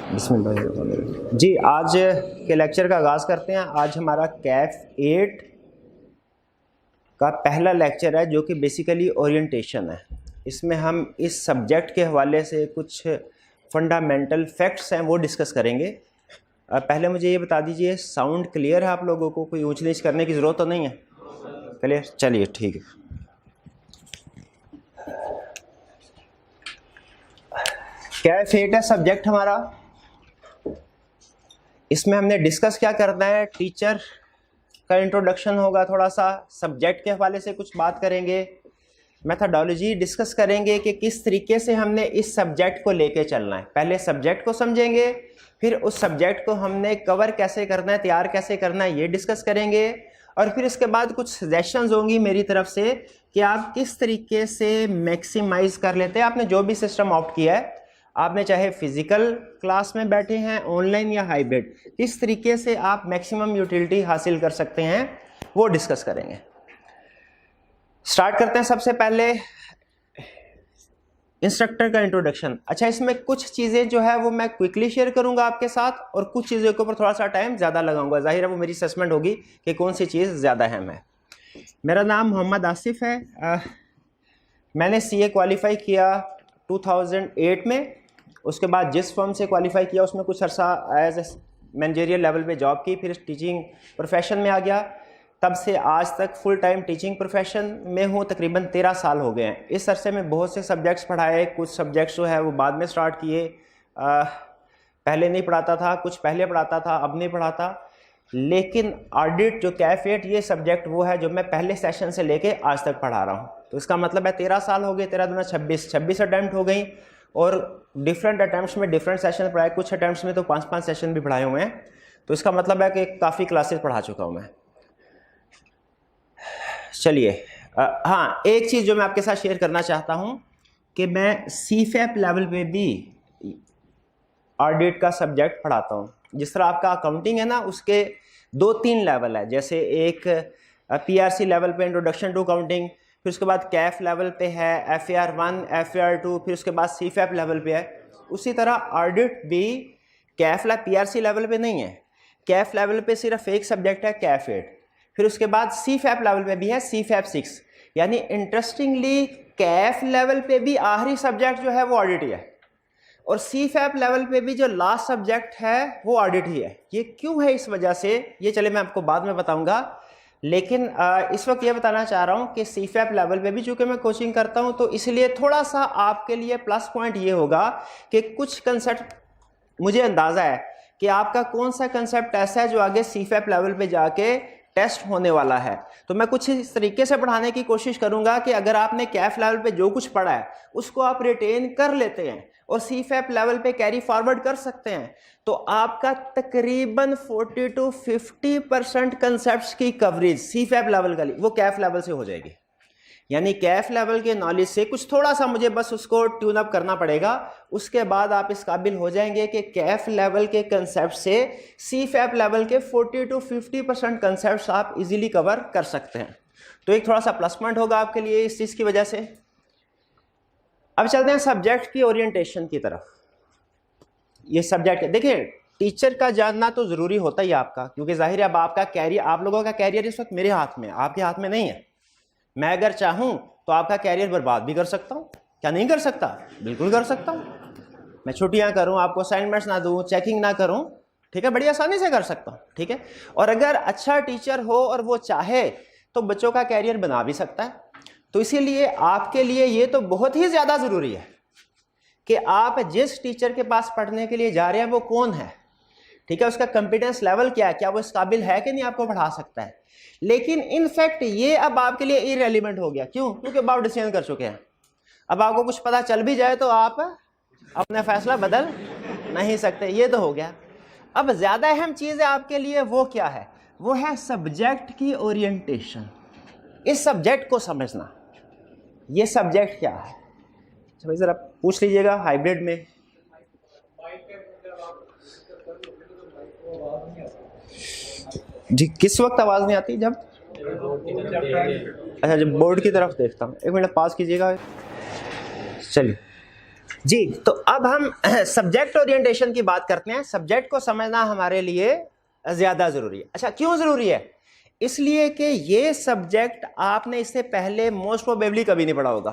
बिस्मिल्लाह जी। आज के लेक्चर का आगाज़ करते हैं। आज हमारा कैफ 8 का पहला लेक्चर है जो कि बेसिकली ओरिएंटेशन है। इसमें हम इस सब्जेक्ट के हवाले से कुछ फंडामेंटल फैक्ट्स हैं वो डिस्कस करेंगे। पहले मुझे ये बता दीजिए, साउंड क्लियर है आप लोगों को? कोई ऊंच नीच करने की ज़रूरत तो नहीं है? क्लियर? चलिए ठीक है। कैफ 8 है सब्जेक्ट हमारा। इसमें हमने डिस्कस क्या करना है, टीचर का इंट्रोडक्शन होगा, थोड़ा सा सब्जेक्ट के हवाले से कुछ बात करेंगे, मेथडोलॉजी डिस्कस करेंगे कि किस तरीके से हमने इस सब्जेक्ट को लेके चलना है। पहले सब्जेक्ट को समझेंगे, फिर उस सब्जेक्ट को हमने कवर कैसे करना है, तैयार कैसे करना है, ये डिस्कस करेंगे। और फिर इसके बाद कुछ सजेशंस होंगी मेरी तरफ से कि आप किस तरीके से मैक्सिमाइज कर लेते हैं। आपने जो भी सिस्टम ऑप्ट किया है, आपने चाहे फिजिकल क्लास में बैठे हैं, ऑनलाइन या हाइब्रिड, किस तरीके से आप मैक्सिमम यूटिलिटी हासिल कर सकते हैं वो डिस्कस करेंगे। स्टार्ट करते हैं। सबसे पहले इंस्ट्रक्टर का इंट्रोडक्शन। अच्छा, इसमें कुछ चीज़ें जो है वो मैं क्विकली शेयर करूंगा आपके साथ और कुछ चीज़ों के ऊपर थोड़ा सा टाइम ज़्यादा लगाऊंगा। जाहिर है वो मेरी असेसमेंट होगी कि कौन सी चीज़ ज़्यादा अहम है। मेरा नाम मोहम्मद आसिफ है। मैंने CA क्वालिफाई किया 2008 में। उसके बाद जिस फर्म से क्वालिफाई किया उसमें कुछ अर्सा एज ए मैनेजरियल लेवल पे जॉब की, फिर टीचिंग प्रोफेशन में आ गया। तब से आज तक फुल टाइम टीचिंग प्रोफेशन में हूँ। तकरीबन 13 साल हो गए हैं। इस अरसे में बहुत से सब्जेक्ट्स पढ़ाए। कुछ सब्जेक्ट्स जो है वो बाद में स्टार्ट किए, पहले नहीं पढ़ाता था, कुछ पहले पढ़ाता था, अब नहीं पढ़ाता। लेकिन ऑडिट जो कैफ 8 ये सब्जेक्ट वो है जो मैं पहले सेशन से लेके आज तक पढ़ा रहा हूँ। तो इसका मतलब है 13 साल हो गए, 13 दूना 26 अटैम्प्ट हो गई और डिफरेंट अटैम्प्ट्स में डिफरेंट सेशन पढ़ाए। कुछ अटैम्प्ट्स में तो 5-5 सेशन भी पढ़ाए हुए हैं। तो इसका मतलब है कि काफ़ी क्लासेस पढ़ा चुका हूँ मैं। चलिए, हाँ, एक चीज़ जो मैं आपके साथ शेयर करना चाहता हूँ कि मैं CFAP लेवल पे भी ऑडिट का सब्जेक्ट पढ़ाता हूँ। जिस तरह आपका अकाउंटिंग है ना, उसके 2-3 लेवल है। जैसे एक PRC लेवल पे इंट्रोडक्शन टू अकाउंटिंग, फिर उसके बाद कैफ लेवल पे है, FAR 1, FAR 2, फिर उसके बाद CFAP लेवल पे है। उसी तरह ऑडिट भी कैफ PRC लेवल पे नहीं है। कैफ लेवल पे सिर्फ एक सब्जेक्ट है, कैफ 8। फिर उसके बाद CFAP लेवल पे भी है, CFAP 6। यानी इंटरेस्टिंगली कैफ लेवल पे भी आखिरी सब्जेक्ट जो है वो ऑडिट ही है, और CFAP लेवल पे भी जो लास्ट सब्जेक्ट है वो ऑडिट ही है। ये क्यों है, इस वजह से ये चले मैं आपको बाद में बताऊंगा। लेकिन इस वक्त ये बताना चाह रहा हूँ कि CFAP लेवल पे भी चूँकि मैं कोचिंग करता हूँ, तो इसलिए थोड़ा सा आपके लिए प्लस पॉइंट ये होगा कि कुछ कंसेप्ट मुझे अंदाज़ा है कि आपका कौन सा कंसेप्ट ऐसा है जो आगे CFAP लेवल पे जाके टेस्ट होने वाला है। तो मैं कुछ इस तरीके से पढ़ाने की कोशिश करूंगा कि अगर आपने कैफ लेवल पे जो कुछ पढ़ा है उसको आप रिटेन कर लेते हैं और CFAP लेवल पे कैरी फॉरवर्ड कर सकते हैं, तो आपका तकरीबन 40 to 50% कंसेप्ट्स की कवरेज CFAP लेवल का वो कैफ लेवल से हो जाएगी। यानी कैफ लेवल के नॉलेज से कुछ थोड़ा सा मुझे बस उसको ट्यून अप करना पड़ेगा। उसके बाद आप इस काबिल हो जाएंगे कि कैफ लेवल के कंसेप्ट से CFAP लेवल के 40 to 50% कंसेप्ट्स आप इजीली कवर कर सकते हैं। तो एक थोड़ा सा प्लस पॉइंट होगा आपके लिए इस चीज़ की वजह से। अब चलते हैं सब्जेक्ट की ओरिएंटेशन की तरफ। ये सब्जेक्ट देखिए, टीचर का जानना तो ज़रूरी होता ही आपका, क्योंकि जाहिर है अब आपका कैरियर, आप लोगों का कैरियर इस वक्त मेरे हाथ में, आपके हाथ में नहीं है। मैं अगर चाहूं तो आपका कैरियर बर्बाद भी कर सकता हूं। क्या नहीं कर सकता? बिल्कुल कर सकता हूं। मैं छुट्टियां करूं, आपको असाइनमेंट्स ना दूं, चेकिंग ना करूं, ठीक है, बड़ी आसानी से कर सकता हूं, ठीक है। और अगर अच्छा टीचर हो और वो चाहे तो बच्चों का कैरियर बना भी सकता है। तो इसीलिए आपके लिए ये तो बहुत ही ज़्यादा ज़रूरी है कि आप जिस टीचर के पास पढ़ने के लिए जा रहे हैं वो कौन है, ठीक है, उसका कॉम्पिटेंस लेवल क्या है, क्या वो इस काबिल है कि नहीं आपको पढ़ा सकता है। लेकिन इनफैक्ट ये अब आपके लिए इररेलेवेंट हो गया। क्यों? क्योंकि अब आप डिसीजन कर चुके हैं। अब आपको कुछ पता चल भी जाए तो आप अपना फैसला बदल नहीं सकते। ये तो हो गया। अब ज़्यादा अहम चीज़ है आपके लिए, वो क्या है? वो है सब्जेक्ट की ओरिएंटेशन। इस सब्जेक्ट को समझना, ये सब्जेक्ट क्या है। भाई ज़रा पूछ लीजिएगा हाइब्रिड में। जी, किस वक्त आवाज़ नहीं आती? जब अच्छा, जब बोर्ड की तरफ देखता हूँ। एक मिनट पास कीजिएगा। चलिए, जी, तो अब हम सब्जेक्ट ओरिएंटेशन की बात करते हैं। सब्जेक्ट को समझना हमारे लिए ज़्यादा ज़रूरी है। अच्छा, क्यों ज़रूरी है? इसलिए कि ये सब्जेक्ट आपने इससे पहले मोस्ट प्रोबेबली कभी नहीं पढ़ा होगा।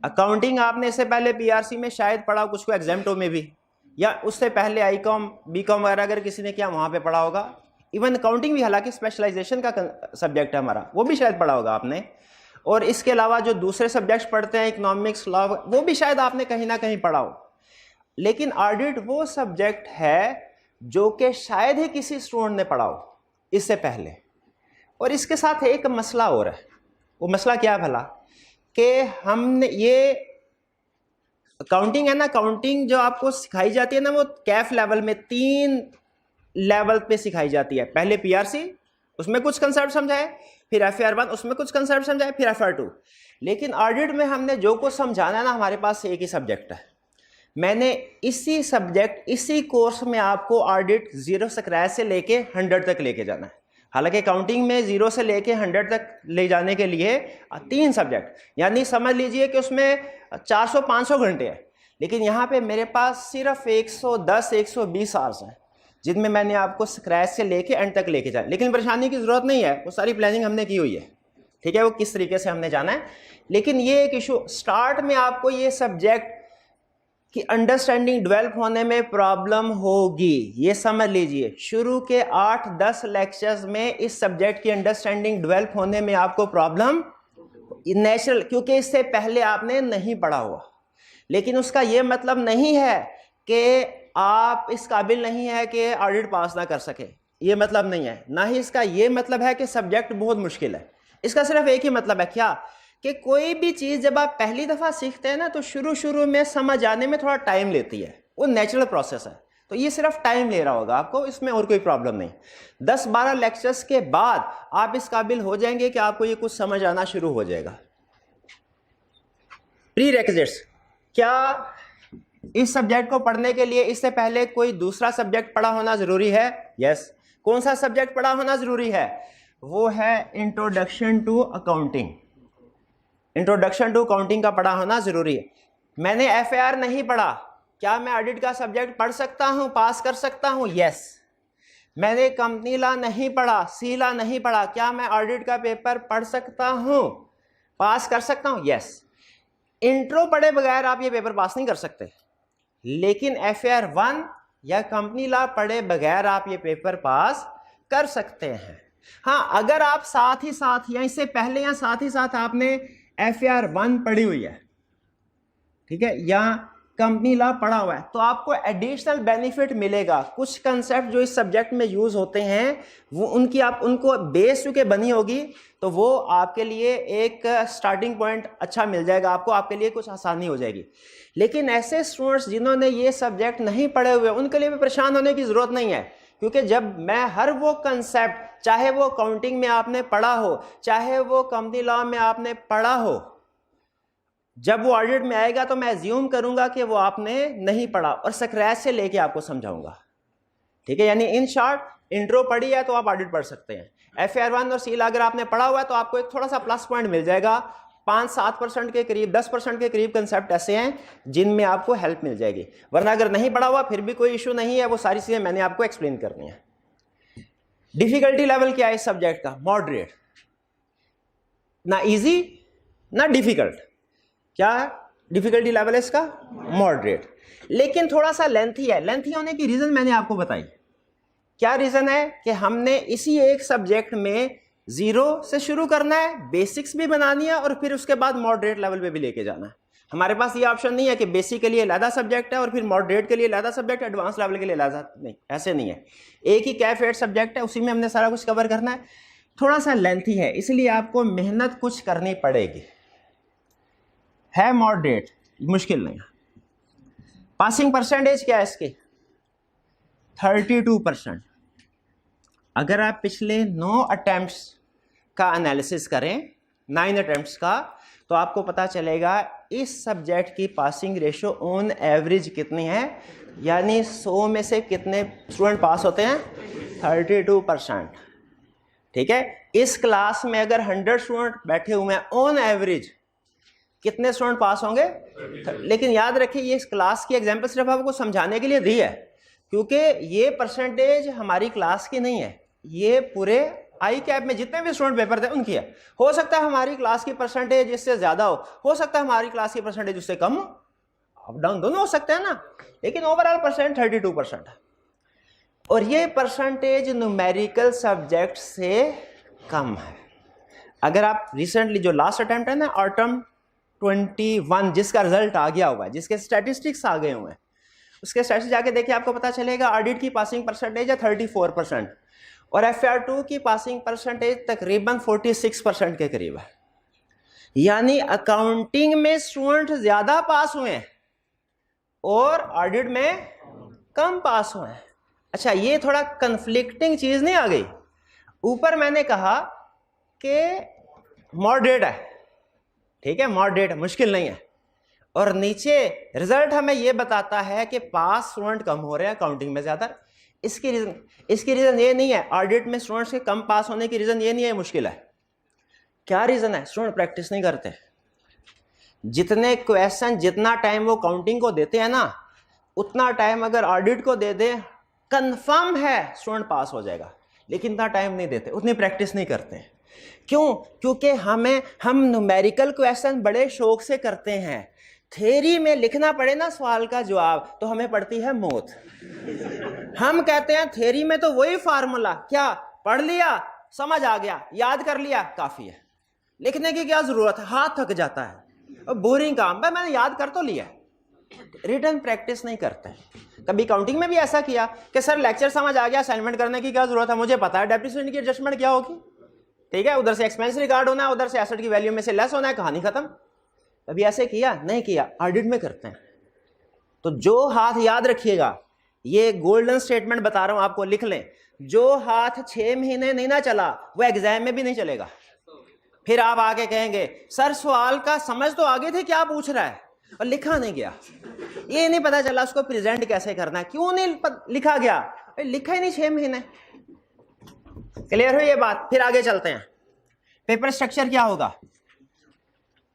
अकाउंटिंग आपने इससे पहले पीआरसी में शायद पढ़ा, कुछ को एग्जाम्टो में भी, या उससे पहले आईकॉम बीकॉम वगैरह अगर किसी ने किया वहाँ पे पढ़ा होगा। इवन अकाउंटिंग भी हालांकि स्पेशलाइजेशन का सब्जेक्ट है हमारा, वो भी शायद पढ़ा होगा आपने। और इसके अलावा जो दूसरे सब्जेक्ट्स पढ़ते हैं, इकोनॉमिक्स, लॉ, वो भी शायद आपने कहीं ना कहीं पढ़ा हो। लेकिन ऑडिट वो सब्जेक्ट है जो कि शायद ही किसी स्टूडेंट ने पढ़ा हो इससे पहले। और इसके साथ एक मसला और है। वो मसला क्या है भला? कि हमने ये अकाउंटिंग है ना, अकाउंटिंग जो आपको सिखाई जाती है ना, वो कैफ लेवल में 3 लेवल पे सिखाई जाती है। पहले पीआरसी, उसमें कुछ कंसेप्ट समझाए, फिर FAR 1, उसमें कुछ कंसेप्ट समझाए, फिर FAR 2। लेकिन ऑडिट में हमने जो कुछ समझाना है ना, हमारे पास एक ही सब्जेक्ट है। मैंने इसी सब्जेक्ट, इसी कोर्स में आपको ऑडिट 0 स्क्रैच से लेके 100 तक लेके जाना है। हालांकि अकाउंटिंग में 0 से लेके 100 तक ले जाने के लिए 3 सब्जेक्ट, यानी समझ लीजिए कि उसमें 400-500 घंटे हैं। लेकिन यहाँ पे मेरे पास सिर्फ 110-120 आवर्स हैं, जिनमें मैंने आपको स्क्रैच से लेके एंड तक लेके जाए। लेकिन परेशानी की ज़रूरत नहीं है, वो सारी प्लानिंग हमने की हुई है, ठीक है, वो किस तरीके से हमने जाना है। लेकिन ये एक इशू, स्टार्ट में आपको ये सब्जेक्ट की अंडरस्टैंडिंग डेवलप होने में प्रॉब्लम होगी, ये समझ लीजिए। शुरू के 8-10 लेक्चर्स में इस सब्जेक्ट की अंडरस्टैंडिंग डेवलप होने में आपको प्रॉब्लम नेचुरल, क्योंकि इससे पहले आपने नहीं पढ़ा हुआ। लेकिन उसका ये मतलब नहीं है कि आप इस काबिल नहीं है कि ऑडिट पास ना कर सके, ये मतलब नहीं है। ना ही इसका ये मतलब है कि सब्जेक्ट बहुत मुश्किल है। इसका सिर्फ एक ही मतलब है, क्या? कि कोई भी चीज़ जब आप पहली दफ़ा सीखते हैं ना, तो शुरू में समझ आने में थोड़ा टाइम लेती है, वो नेचुरल प्रोसेस है। तो ये सिर्फ टाइम ले रहा होगा आपको, इसमें और कोई प्रॉब्लम नहीं। 10-12 लेक्चर्स के बाद आप इस काबिल हो जाएंगे कि आपको ये कुछ समझ आना शुरू हो जाएगा। प्री रेक्विजिट्स, क्या इस सब्जेक्ट को पढ़ने के लिए इससे पहले कोई दूसरा सब्जेक्ट पढ़ा होना जरूरी है? यस। कौन सा सब्जेक्ट पढ़ा होना जरूरी है? वो है introduction to accounting. Introduction to accounting का पढ़ा होना जरूरी है। मैंने FAR नहीं पढ़ा, क्या मैं ऑडिट का सब्जेक्ट पढ़ सकता हूं, पास कर सकता हूं? यस। मैंने कंपनी लॉ नहीं पढ़ा, सी लॉ नहीं पढ़ा, क्या मैं ऑडिट का पेपर पढ़ सकता हूं, पास कर सकता हूं? यस। इंट्रो पढ़े बगैर आप ये पेपर पास नहीं कर सकते, लेकिन FAR 1 या कंपनी लॉ पढ़े बगैर आप ये पेपर पास कर सकते हैं। हाँ, अगर आप साथ ही साथ या इससे पहले या साथ ही साथ आपने FAR 1 पढ़ी हुई है, ठीक है, या कंपनी लॉ पढ़ा हुआ है, तो आपको एडिशनल बेनिफिट मिलेगा। कुछ कंसेप्ट जो इस सब्जेक्ट में यूज होते हैं, वो उनकी आप उनको बेस चुके बनी होगी, तो वो आपके लिए एक स्टार्टिंग पॉइंट अच्छा मिल जाएगा, आपके लिए कुछ आसानी हो जाएगी। लेकिन ऐसे स्टूडेंट्स जिन्होंने ये सब्जेक्ट नहीं पढ़े हुए, उनके लिए भी परेशान होने की जरूरत नहीं है, क्योंकि जब मैं हर वो कंसेप्ट, चाहे वो अकाउंटिंग में आपने पढ़ा हो, चाहे वो कंपनी लॉ में आपने पढ़ा हो, जब वो ऑडिट में आएगा तो मैं एज्यूम करूंगा कि वो आपने नहीं पढ़ा और स्क्रैच से लेके आपको समझाऊंगा, ठीक है। यानी इन शॉर्ट, इंट्रो पढ़ी है तो आप ऑडिट पढ़ सकते हैं। FAR 1 और सी अगर आपने पढ़ा हुआ है तो आपको एक थोड़ा सा प्लस पॉइंट मिल जाएगा। 5-7% के करीब, 10% के करीब कंसेप्ट ऐसे हैं जिनमें आपको हेल्प मिल जाएगी। वरना अगर नहीं पढ़ा हुआ फिर भी कोई इशू नहीं है, वो सारी चीजें मैंने आपको एक्सप्लेन करनी है। डिफिकल्टी लेवल क्या है इस सब्जेक्ट का? मॉडरेट, ना इजी ना डिफिकल्ट। क्या डिफिकल्टी लेवल है इसका? मॉडरेट। लेकिन थोड़ा सा लेंथी है। लेंथी होने की रीजन मैंने आपको बताई। क्या रीजन है? कि हमने इसी एक सब्जेक्ट में 0 से शुरू करना है, बेसिक्स भी बनानी है और फिर उसके बाद मॉडरेट लेवल पे भी लेके जाना है। हमारे पास ये ऑप्शन नहीं है कि बेसिक के लिए अलग सब्जेक्ट है और फिर मॉडरेट के लिए अलग सब्जेक्ट, एडवांस लेवल के लिए अलग, नहीं, ऐसे नहीं है। एक ही कैफ 8 सब्जेक्ट है, उसी में हमने सारा कुछ कवर करना है। थोड़ा सा लेंथी है, इसलिए आपको मेहनत कुछ करनी पड़ेगी। है मॉडरेट, मुश्किल नहीं है। पासिंग परसेंटेज क्या है इसकी? 32%। अगर आप पिछले 9 अटेम्प्ट्स का एनालिसिस करें, 9 अटेम्प्ट्स का, तो आपको पता चलेगा इस सब्जेक्ट की पासिंग रेशो ऑन एवरेज कितनी है, यानी 100 में से कितने स्टूडेंट पास होते हैं? 32%, ठीक है। इस क्लास में अगर 100 स्टूडेंट बैठे हुए हैं ऑन एवरेज, कितने स्टूडेंट पास होंगे? लेकिन याद रखिए ये इस क्लास की एग्जाम्पल सिर्फ आपको समझाने के लिए दी है, क्योंकि ये परसेंटेज हमारी क्लास की नहीं है, ये पूरे आई कैप में जितने भी स्टूडेंट पेपर थे उनकी है। हो सकता है हमारी क्लास की परसेंटेज इससे ज्यादा हो सकता है हमारी क्लास की परसेंटेज उससे कम हो, अप डाउन दोनों हो सकते हैं ना, लेकिन ओवरऑल परसेंट 32% है। और ये परसेंटेज न्यूमेरिकल सब्जेक्ट से कम है। अगर आप रिसेंटली जो लास्ट अटेम्प्ट है ना ऑटम 21 जिसका रिजल्ट आ गया हुआ है, जिसके स्टैटिस्टिक्स आ गए हुए हैं, उसके स्टैटिस्टिक्स जाके देखिए आपको पता चलेगा ऑडिट की पासिंग परसेंटेज है 34% और FR2 की पासिंग परसेंटेज तकरीबन 46% के करीब है। यानी अकाउंटिंग में स्टूडेंट ज्यादा पास हुए हैं और ऑडिट में कम पास हुए हैं। अच्छा, ये थोड़ा कंफ्लिक्टिंग चीज नहीं आ गई? ऊपर मैंने कहा कि मॉडरेट है, ठीक है, मॉडरेट मुश्किल नहीं है, और नीचे रिजल्ट हमें ये बताता है कि पास स्टूडेंट कम हो रहे हैं, अकाउंटिंग में ज्यादा। इसकी रीजन ये नहीं है, ऑडिट में स्टूडेंट्स के कम पास होने की रीजन ये नहीं है मुश्किल है। क्या रीजन है? स्टूडेंट प्रैक्टिस नहीं करते। जितने क्वेश्चन जितना टाइम वो काउंटिंग को देते हैं ना, उतना टाइम अगर ऑडिट को दे दे कंफर्म है स्टूडेंट पास हो जाएगा, लेकिन इतना टाइम नहीं देते, उतनी प्रैक्टिस नहीं करते। क्यों? क्योंकि हम न्यूमेरिकल क्वेश्चन बड़े शौक से करते हैं। थ्योरी में लिखना पड़े ना सवाल का जवाब तो हमें पड़ती है मौत। हम कहते हैं थ्योरी में तो वही फार्मूला, क्या पढ़ लिया, समझ आ गया, याद कर लिया, काफी है, लिखने की क्या जरूरत है, हाथ थक जाता है और बोरिंग काम, भाई मैंने याद कर तो लिया। रिटर्न प्रैक्टिस नहीं करते। कभी काउंटिंग में भी ऐसा किया कि सर लेक्चर समझ आ गया, असाइनमेंट करने की क्या जरूरत है, मुझे पता है डेप्रिसिएशन की एडजस्टमेंट क्या होगी, ठीक है, उधर से एक्सपेंस रिकॉर्ड होना है, उधर से एसेट की वैल्यू में से लेस होना है, कहानी खत्म। कभी ऐसे किया? नहीं किया। ऑडिट में करते हैं। तो जो हाथ, याद रखिएगा, ये गोल्डन स्टेटमेंट बता रहा हूं आपको, लिख लें, जो हाथ 6 महीने नहीं ना चला वो एग्जाम में भी नहीं चलेगा। फिर आप आके कहेंगे सर सवाल का समझ तो आगे थे क्या पूछ रहा है और लिखा नहीं गया, ये नहीं पता चला उसको प्रेजेंट कैसे करना है, क्यों नहीं लिखा गया, लिखा ही नहीं 6 महीने। क्लियर हुई ये बात? फिर आगे चलते हैं। पेपर स्ट्रक्चर क्या होगा?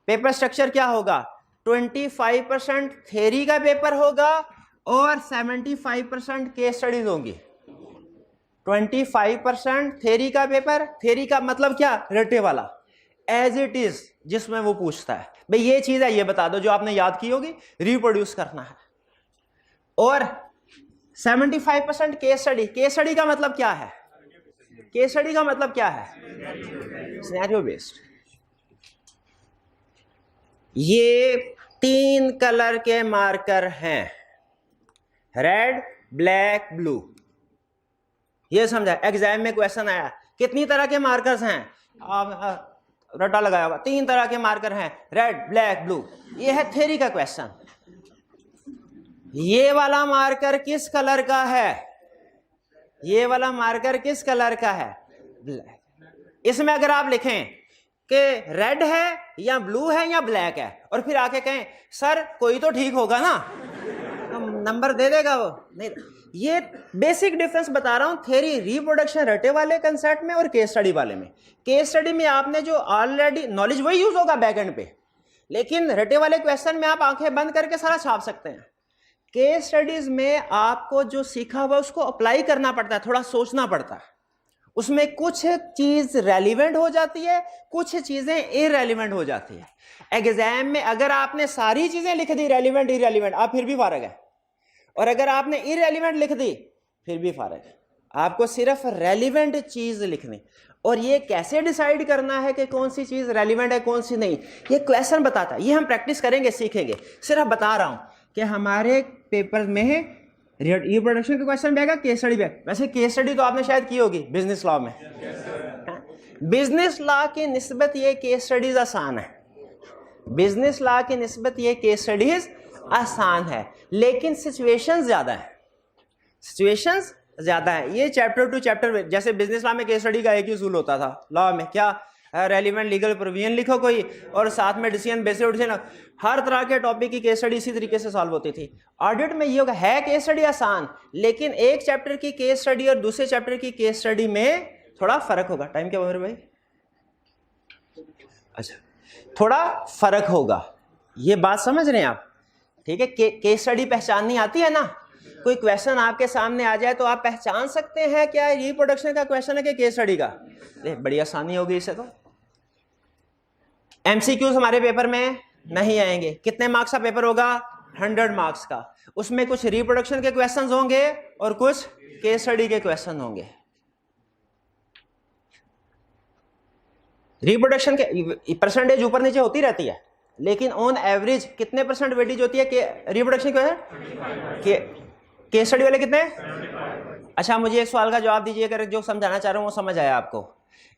पेपर स्ट्रक्चर क्या होगा? 25% थ्योरी का पेपर होगा और 75% केस स्टडीज होंगी। 25% थ्योरी का पेपर, थ्योरी का मतलब क्या? रटे वाला, एज इट इज, जिसमें वो पूछता है भाई ये चीज है, ये बता दो, जो आपने याद की होगी रिप्रोड्यूस करना है। और 75% केस स्टडी। केस स्टडी का मतलब क्या है? केस स्टडी का मतलब क्या है? Scenario based. ये 3 कलर के मार्कर हैं, रेड, ब्लैक, ब्लू। ये समझा? एग्जाम में क्वेश्चन आया कितनी तरह के मार्कर्स हैं, रट्टा लगाया हुआ, 3 तरह के मार्कर हैं, रेड, ब्लैक, ब्लू। ये है थ्योरी का क्वेश्चन। ये वाला मार्कर किस कलर का है? ये वाला मार्कर किस कलर का है? ब्लैक। इसमें अगर आप लिखें कि रेड है या ब्लू है या ब्लैक है और फिर आके कहें सर कोई तो ठीक होगा ना, तो नंबर दे देगा वो? नहीं। ये बेसिक डिफरेंस बता रहा हूं थ्योरी रिप्रोडक्शन रटे वाले कंसेप्ट में और केस स्टडी वाले में। केस स्टडी में आपने जो ऑलरेडी नॉलेज वही यूज होगा बैक एंड पे, लेकिन रटे वाले क्वेश्चन में आप आंखें बंद करके सारा छाप सकते हैं। केस स्टडीज में आपको जो सीखा हुआ उसको अप्लाई करना पड़ता है, थोड़ा सोचना पड़ता है। उसमें कुछ चीज रेलिवेंट हो जाती है, कुछ चीजें इररेलिवेंट हो जाती है। एग्जाम में अगर आपने सारी चीजें लिख दी रेलिवेंट इररेलिवेंट, आप फिर भी फारग है, और अगर आपने इररेलिवेंट लिख दी फिर भी फारग है। आपको सिर्फ रेलिवेंट चीज लिखनी। और ये कैसे डिसाइड करना है कि कौन सी चीज रेलिवेंट है कौन सी नहीं, ये क्वेश्चन बताता है। ये हम प्रैक्टिस करेंगे, सीखेंगे। सिर्फ बता रहा हूं कि हमारे पेपर में रिप्रोडक्शन का क्वेश्चन भी आएगा, केस स्टडी भी आएगा। वैसे केस स्टडी तो आपने शायद की होगी बिजनेस लॉ में। बिजनेस लॉ की निस्बत ये केस स्टडीज आसान है, बिजनेस लॉ की निस्बत ये केस स्टडीज आसान है, लेकिन सिचुएशंस ज्यादा है, सिचुएशंस ज्यादा है। ये चैप्टर टू चैप्टर, जैसे बिजनेस लॉ में केस स्टडी का एक ही उसूल होता था, लॉ में क्या रेलिवेंट लीगल प्रोविजन लिखो कोई और साथ में डिसीजन बेसिस डिसीजन, हर तरह के टॉपिक की केस स्टडी इसी तरीके से सॉल्व होती थी। ऑडिट में ये होगा, है केस स्टडी आसान, लेकिन एक चैप्टर की केस स्टडी और दूसरे चैप्टर की केस स्टडी में थोड़ा फर्क होगा। टाइम क्या मेरे भाई? अच्छा, थोड़ा फर्क होगा। ये बात समझ रहे हैं आप? ठीक है, केस स्टडी पहचाननी आती है ना? कोई क्वेश्चन आपके सामने आ जाए तो आप पहचान सकते हैं क्या रिप्रोडक्शन का क्वेश्चन है कि केस स्टडी का? बड़ी आसानी होगी इससे। तो एमसीक्यूज हमारे पेपर में नहीं आएंगे। कितने मार्क्स का पेपर होगा? 100 मार्क्स का। उसमें कुछ रिप्रोडक्शन के क्वेश्चंस होंगे और कुछ केस स्टडी के क्वेश्चन होंगे। रिप्रोडक्शन के परसेंटेज ऊपर नीचे होती रहती है, लेकिन ऑन एवरेज कितने परसेंट वेटेज होती है कि रिप्रोडक्शन के केस स्टडी वाले कितने? अच्छा, मुझे एक सवाल का जवाब दीजिए, अगर जो समझाना चाह रहा हूं वो समझ आया आपको।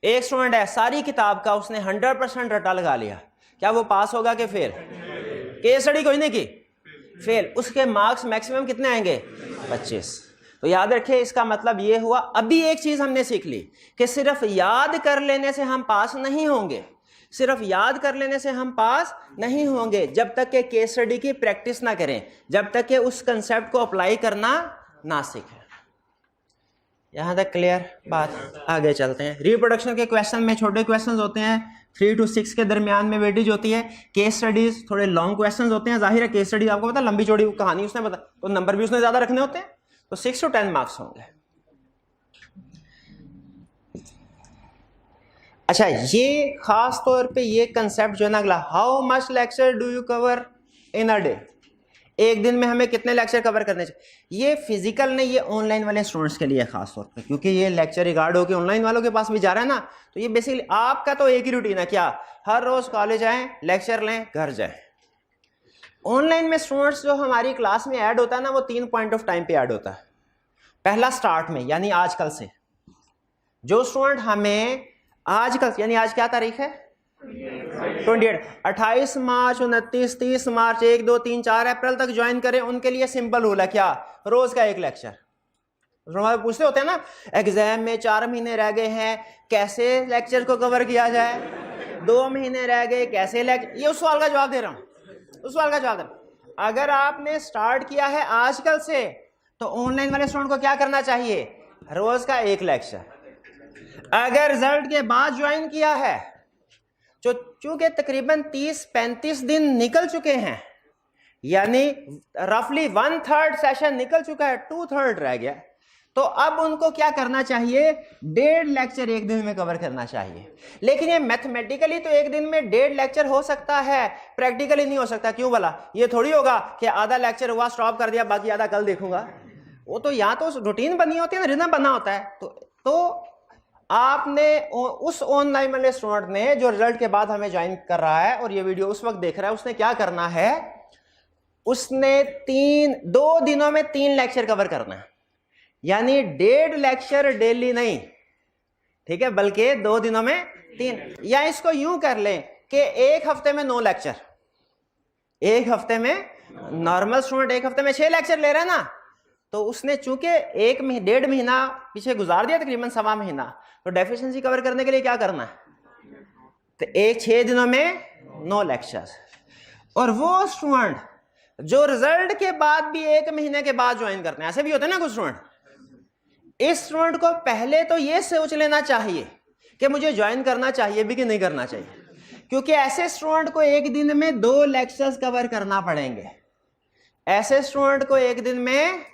एक स्टूडेंट है, सारी किताब का उसने 100% रट्टा लगा लिया, क्या वो पास होगा कि फेल? केस स्टडी कोई नहीं की, फेल। उसके मार्क्स मैक्सिमम कितने आएंगे? 25। तो याद रखिए, इसका मतलब ये हुआ, अभी एक चीज हमने सीख ली कि सिर्फ याद कर लेने से हम पास नहीं होंगे। सिर्फ याद कर लेने से हम पास नहीं होंगे जब तक के केस स्टडी की प्रैक्टिस ना करें, जब तक के उस कंसेप्ट को अप्लाई करना ना सीखें। यहां तक क्लियर बात? आगे चलते हैं। रिप्रोडक्शन के क्वेश्चन में छोटे क्वेश्चंस होते हैं, 3 to 6 के दरमियान में वेटेज होती है। केस स्टडीज थोड़े लॉन्ग क्वेश्चंस होते हैं। जाहिर है केस स्टडी आपको पता लंबी चौड़ी कहानी उसने बता, तो नंबर भी उसने ज्यादा रखने होते हैं, तो 6 to 10 मार्क्स होंगे। अच्छा, ये खास तौर पे ये कंसेप्ट जो है ना अगला, how much lecture do you cover in a day? एक दिन में हमें कितने लेक्चर कवर करने चाहिए? ये फिजिकल नहीं, ये ऑनलाइन वाले स्टूडेंट्स के लिए खास तौर पे, क्योंकि ये लेक्चर रिकॉर्ड होकर ऑनलाइन वालों के पास भी जा रहा है ना। तो ये बेसिकली आपका तो एक ही रूटीन है, क्या? हर रोज कॉलेज आए, लेक्चर लें, घर जाए। ऑनलाइन में स्टूडेंट्स जो हमारी क्लास में ऐड होता है ना, वो 3 पॉइंट ऑफ टाइम पे ऐड होता है। पहला स्टार्ट में, यानी आजकल से। जो स्टूडेंट हमें आजकल, यानी आज क्या तारीख है? 28, 28 मार्च, 29, 30 मार्च, 1, 2, 3, 4 अप्रैल तक ज्वाइन करें, उनके लिए सिंपल रूल है, क्या? रोज का एक लेक्चर। पूछते होते हैं ना, एग्जाम में 4 महीने रह गए हैं, कैसे लेक्चर को कवर किया जाए? 2 महीने रह गए, कैसे लेक्चर? ये उस सवाल का जवाब दे रहा हूं, उस सवाल का जवाब दे रहा हूं। अगर आपने स्टार्ट किया है आजकल से, तो ऑनलाइन वाले स्टूडेंट को क्या करना चाहिए? रोज का एक लेक्चर। अगर रिजल्ट के बाद ज्वाइन किया है, जो चूंकि तकरीबन 30-35 दिन निकल चुके हैं, यानी रफली 1/3 सेशन निकल चुका है, 2/3 रह गया, तो अब उनको क्या करना चाहिए? 1.5 लेक्चर एक दिन में कवर करना चाहिए। लेकिन ये मैथमेटिकली तो एक दिन में 1.5 लेक्चर हो सकता है, प्रैक्टिकली नहीं हो सकता। क्यों भला? ये थोड़ी होगा कि आधा लेक्चर हुआ, स्टॉप कर दिया, बाकी आधा कल देखूंगा। वो तो या तो रूटीन बनी होती है ना, रिदम बना होता है। तो आपने उस ऑनलाइन वाले स्टूडेंट ने जो रिजल्ट के बाद हमें ज्वाइन कर रहा है और ये वीडियो उस वक्त देख रहा है, उसने क्या करना है? उसने 2 दिनों में 3 लेक्चर कवर करना है, यानी 1.5 लेक्चर डेली नहीं, ठीक है, बल्कि 2 दिनों में 3। या इसको यूं कर लें कि एक हफ्ते में 9 लेक्चर। एक हफ्ते में, नॉर्मल स्टूडेंट एक हफ्ते में 6 लेक्चर ले रहा है ना, तो उसने चूंकि 1.5 महीना पीछे गुजार दिया, तकरीबन 1.25 महीना, तो डेफिशिएंसी कवर करने के लिए क्या करना है? तो 6 दिनों में 9 लेक्चर्स। और वो स्टूडेंट जो रिजल्ट के बाद भी 1 महीने के बाद ज्वाइन करते हैं, ऐसे भी होते हैं ना कुछ स्टूडेंट, इस स्टूडेंट को पहले तो ये सोच लेना चाहिए कि मुझे ज्वाइन करना चाहिए भी कि नहीं करना चाहिए, क्योंकि ऐसे स्टूडेंट को एक दिन में 2 लेक्चर्स कवर करना पड़ेंगे। ऐसे स्टूडेंट को एक दिन में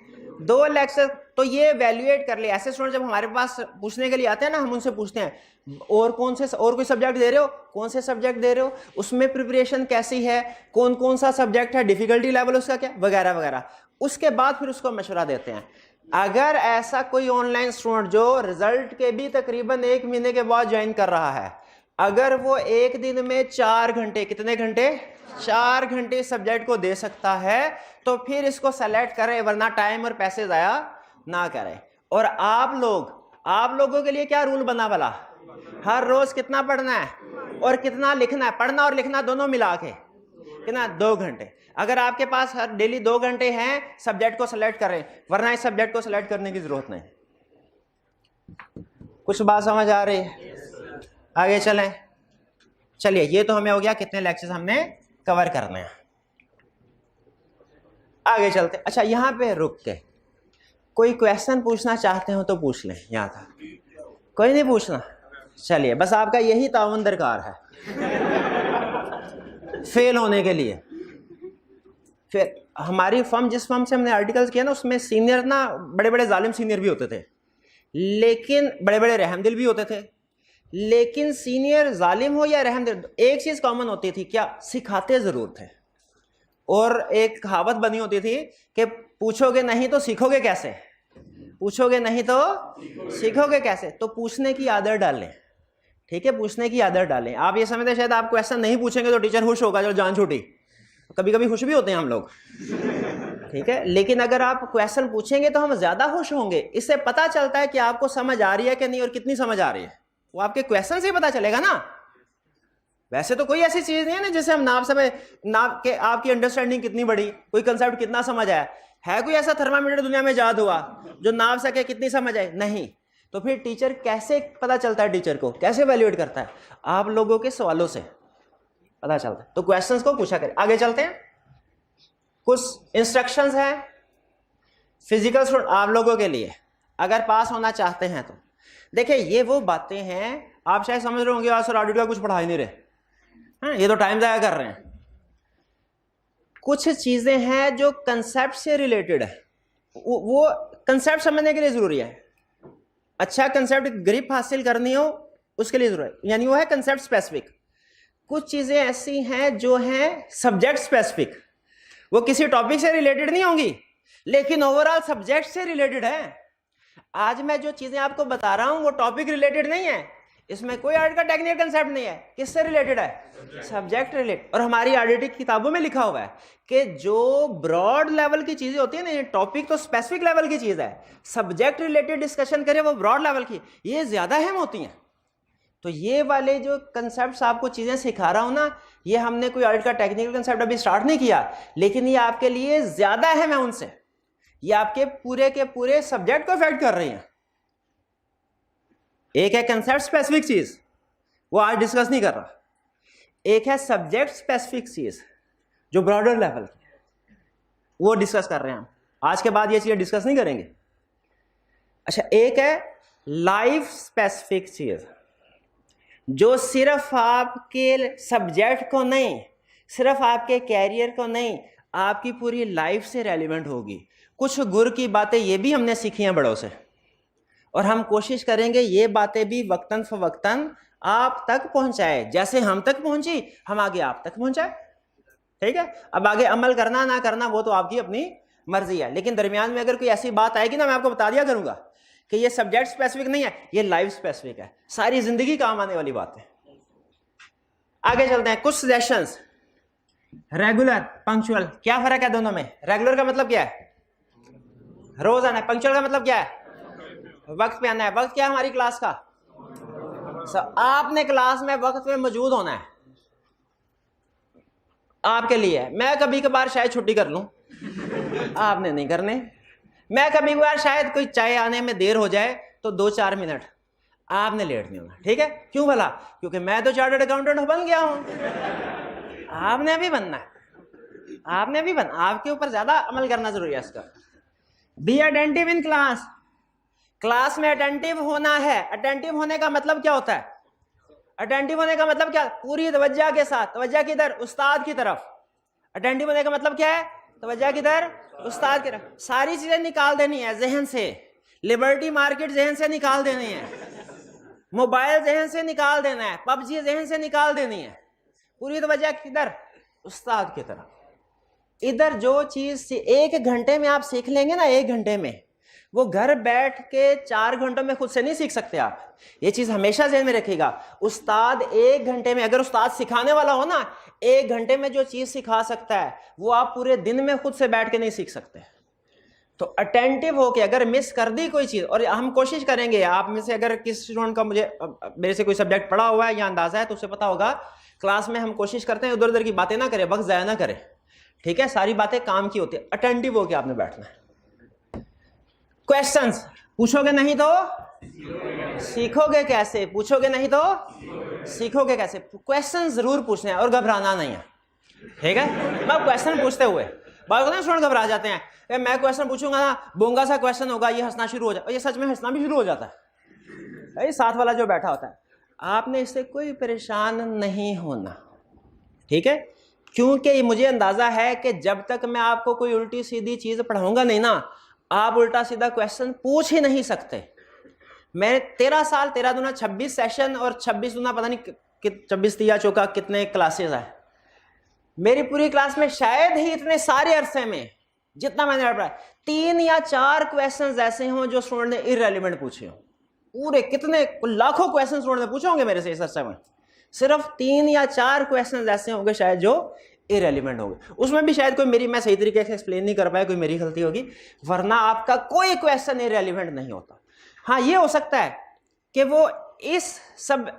2 लेक्चर, तो ये वैल्यूएट कर ले। ऐसे स्टूडेंट जब हमारे पास पूछने के लिए आते हैं ना, हम उनसे पूछते हैं और कोई सब्जेक्ट दे रहे हो, कौन से सब्जेक्ट दे रहे हो, उसमें प्रिपरेशन कैसी है, कौन कौन सा सब्जेक्ट है, डिफिकल्टी लेवल उसका क्या, वगैरह वगैरह। उसके बाद फिर उसको मशवरा देते हैं। अगर ऐसा कोई ऑनलाइन स्टूडेंट जो रिजल्ट के भी तकरीबन 1 महीने के बाद ज्वाइन कर रहा है, अगर वो एक दिन में 4 घंटे, कितने घंटे? 4 घंटे सब्जेक्ट को दे सकता है, तो फिर इसको सेलेक्ट करें, वरना टाइम और पैसे जाया ना करें। और आप लोगों के लिए क्या रूल बना भला? हर रोज कितना पढ़ना है और कितना लिखना है? पढ़ना और लिखना दोनों मिला के कितना? 2 घंटे। अगर आपके पास हर डेली 2 घंटे हैं, सब्जेक्ट को सेलेक्ट करें, वरना इस सब्जेक्ट को सेलेक्ट करने की जरूरत नहीं। कुछ बात समझ आ रही है? आगे चलें। चलिए, ये तो हमें हो गया कितने लेक्चर्स हमने कवर करने हैं। आगे चलते। अच्छा, यहां पे रुक के कोई क्वेश्चन पूछना चाहते हो तो पूछ लें। यहां था कोई नहीं पूछना? चलिए, बस आपका यही ताउन दरकार है फेल होने के लिए। फिर हमारी फर्म, जिस फर्म से हमने आर्टिकल्स किया ना, उसमें सीनियर ना बड़े बड़े जालिम सीनियर भी होते थे, लेकिन बड़े बड़े रहमदिल भी होते थे। लेकिन सीनियर जालिम हो या रहमदिल, एक चीज कॉमन होती थी, क्या? सिखाते जरूर थे। और एक कहावत बनी होती थी कि पूछोगे नहीं तो सीखोगे कैसे, पूछोगे नहीं तो सीखोगे कैसे। तो पूछने की आदत डालें, ठीक है, पूछने की आदत डालें। आप ये समझते शायद आप क्वेश्चन नहीं पूछेंगे तो टीचर खुश होगा, जो जान छूटी। कभी कभी खुश भी होते हैं हम लोग, ठीक है, लेकिन अगर आप क्वेश्चन पूछेंगे तो हम ज्यादा खुश होंगे। इससे पता चलता है कि आपको समझ आ रही है कि नहीं और कितनी समझ आ रही है, वो आपके क्वेश्चन से पता चलेगा ना। वैसे तो कोई ऐसी चीज नहीं है ना जिसे हम नाप के आपकी अंडरस्टैंडिंग कितनी बड़ी, कोई कंसेप्ट कितना समझ आया है। कोई ऐसा थर्मामीटर दुनिया में इजाद हुआ जो नाप सके कितनी समझ आए? नहीं। तो फिर टीचर कैसे पता चलता है, टीचर को कैसे वैल्यूएट करता है? आप लोगों के सवालों से पता चलता है। तो क्वेश्चंस को पूछा करें। आगे चलते हैं, कुछ इंस्ट्रक्शंस हैं फिजिकल स्टूडेंट आप लोगों के लिए अगर पास होना चाहते हैं तो। देखिए ये वो बातें हैं, आप शायद समझ रहे होंगे, आज सर ऑडिट का कुछ पढ़ा ही नहीं रहे, हाँ, ये तो टाइम जाया कर रहे हैं। कुछ चीजें हैं जो कंसेप्ट से रिलेटेड है, वो कंसेप्ट समझने के लिए जरूरी है। अच्छा कंसेप्ट ग्रिप हासिल करनी हो उसके लिए जरूरी है, यानी वो है कंसेप्ट स्पेसिफिक। कुछ चीजें ऐसी हैं जो हैं सब्जेक्ट स्पेसिफिक, वो किसी टॉपिक से रिलेटेड नहीं होंगी लेकिन ओवरऑल सब्जेक्ट से रिलेटेड है। आज मैं जो चीजें आपको बता रहा हूं वो टॉपिक रिलेटेड नहीं है, इसमें कोई आर्ट का टेक्निकल कंसेप्ट नहीं है। किससे रिलेटेड है? Subject related. और हमारी आरडीटी किताबों में लिखा हुआ है कि जो ब्रॉड लेवल की चीजें होती है ना, टॉपिक तो स्पेसिफिक लेवल की चीज है, सब्जेक्ट रिलेटेड डिस्कशन करें वो ब्रॉड लेवल की, ये ज्यादा अहम होती हैं। तो ये वाले जो कंसेप्ट्स आपको चीजें सिखा रहा हूं ना, ये हमने कोई आर्ट का टेक्निकल कंसेप्ट अभी स्टार्ट नहीं किया, लेकिन ये आपके लिए ज्यादा अहम है उनसे। ये आपके पूरे के पूरे सब्जेक्ट को इफेक्ट कर रही हैं। एक है कंसेप्ट स्पेसिफिक चीज, वो आज डिस्कस नहीं कर रहा। एक है सब्जेक्ट स्पेसिफिक चीज जो ब्रॉडर लेवल की है, वो डिस्कस कर रहे हैं हम। आज के बाद ये चीजें डिस्कस नहीं करेंगे। अच्छा, एक है लाइफ स्पेसिफिक चीज जो सिर्फ आपके सब्जेक्ट को नहीं, सिर्फ आपके कैरियर को नहीं, आपकी पूरी लाइफ से रेलिवेंट होगी। कुछ गुर की बातें ये भी हमने सीखी हैं बड़ों से, और हम कोशिश करेंगे ये बातें भी वक्तन फवक्तन आप तक पहुंचाए। जैसे हम तक पहुंची, हम आगे आप तक पहुंचाए, ठीक है। अब आगे अमल करना ना करना वो तो आपकी अपनी मर्जी है, लेकिन दरमियान में अगर कोई ऐसी बात आएगी ना, मैं आपको बता दिया करूंगा कि ये सब्जेक्ट स्पेसिफिक नहीं है, ये लाइफ स्पेसिफिक है, सारी जिंदगी काम आने वाली बात है। आगे चलते हैं, कुछ सजेशंस। रेगुलर, पंक्चुअल, क्या फर्क है दोनों में? रेगुलर का मतलब क्या है? रोज आना है। पंक्चुअल का मतलब क्या है? वक्त पे आना है। वक्त क्या है हमारी क्लास का? आपने क्लास में वक्त पे मौजूद होना है, आपके लिए। मैं कभी कभार शायद छुट्टी कर लूं, आपने नहीं करने। मैं कभी कभार शायद कोई चाय आने में देर हो जाए तो 2-4 मिनट, आपने लेट नहीं होना, ठीक है। क्यों भला? क्योंकि मैं तो चार्टर्ड अकाउंटेंट बन गया हूं, आपने भी बनना है, आपने भी बनना। आपके ऊपर ज्यादा अमल करना जरूरी है इसका। Be attentive in class, class में अटेंटिव होना है। अटेंटिव होने का मतलब क्या होता है? अटेंटिव होने का मतलब क्या? पूरी तवज्जो के साथ। तवज्जो किधर? उस्ताद की तरफ। अटेंटिव होने का मतलब क्या है? तवज्जो किधर? उस्ताद की तरफ। सारी चीजें निकाल देनी है जहन से। लिबर्टी मार्केट जहन से निकाल देनी है, मोबाइल जहन से निकाल देना है, पबजी जहन से निकाल देनी है। पूरी तवज्जो किधर? उस्ताद की तरफ। इधर जो चीज 1 घंटे में आप सीख लेंगे ना, 1 घंटे में, वो घर बैठ के 4 घंटों में खुद से नहीं सीख सकते आप। ये चीज हमेशा ध्यान में रखिएगा। उस्ताद 1 घंटे में, अगर उस्ताद सिखाने वाला हो ना, 1 घंटे में जो चीज सिखा सकता है वो आप पूरे दिन में खुद से बैठ के नहीं सीख सकते। तो अटेंटिव हो के अगर मिस कर दी कोई चीज, और हम कोशिश करेंगे, आप में से अगर किस स्टूडेंट का मेरे से कोई सब्जेक्ट पढ़ा हुआ है या अंदाजा है तो उसे पता होगा, क्लास में हम कोशिश करते हैं उधर उधर की बातें ना करें, वक्त जाया ना करें, ठीक है। सारी बातें काम की होती है। अटेंटिव होके आपने बैठना है। क्वेश्चंस पूछोगे नहीं तो सीखोगे कैसे? पूछोगे नहीं तो सीखोगे कैसे? क्वेश्चन जरूर पूछने हैं और घबराना नहीं है, ठीक है। मैं क्वेश्चन पूछते हुए बात ना स्टूडेंट घबरा जाते हैं, मैं क्वेश्चन पूछूंगा ना, बोंगा सा क्वेश्चन होगा, ये हंसना शुरू हो जाए, और ये सच में हंसना भी शुरू हो जाता है, ये साथ वाला जो बैठा होता है। आपने इससे कोई परेशान नहीं होना, ठीक है। क्योंकि मुझे अंदाजा है कि जब तक मैं आपको कोई उल्टी सीधी चीज पढ़ाऊंगा नहीं ना, आप उल्टा सीधा क्वेश्चन पूछ ही नहीं सकते। मैं 13 साल 13 दूना 26 सेशन और 26 दूना पता नहीं 26 तिया चौका कितने क्लासेस है। मेरी पूरी क्लास में शायद ही इतने सारे अरसे में जितना मैंने पढ़ा 3 या 4 क्वेश्चंस ऐसे हों जो स्टूडेंट ने इररेलेवेंट पूछे हों। पूरे कितने लाखों क्वेश्चन स्टूडेंट ने पूछे होंगे मेरे से इस अरसे में, सिर्फ 3 या 4 क्वेश्चन ऐसे होंगे शायद जो इररेलेवेंट होंगे। उसमें भी शायद कोई मेरी मैं सही तरीके से एक्सप्लेन नहीं कर पाया, कोई मेरी गलती होगी, वरना आपका कोई क्वेश्चन इररेलेवेंट नहीं होता। हाँ, ये हो सकता है कि वो इस सब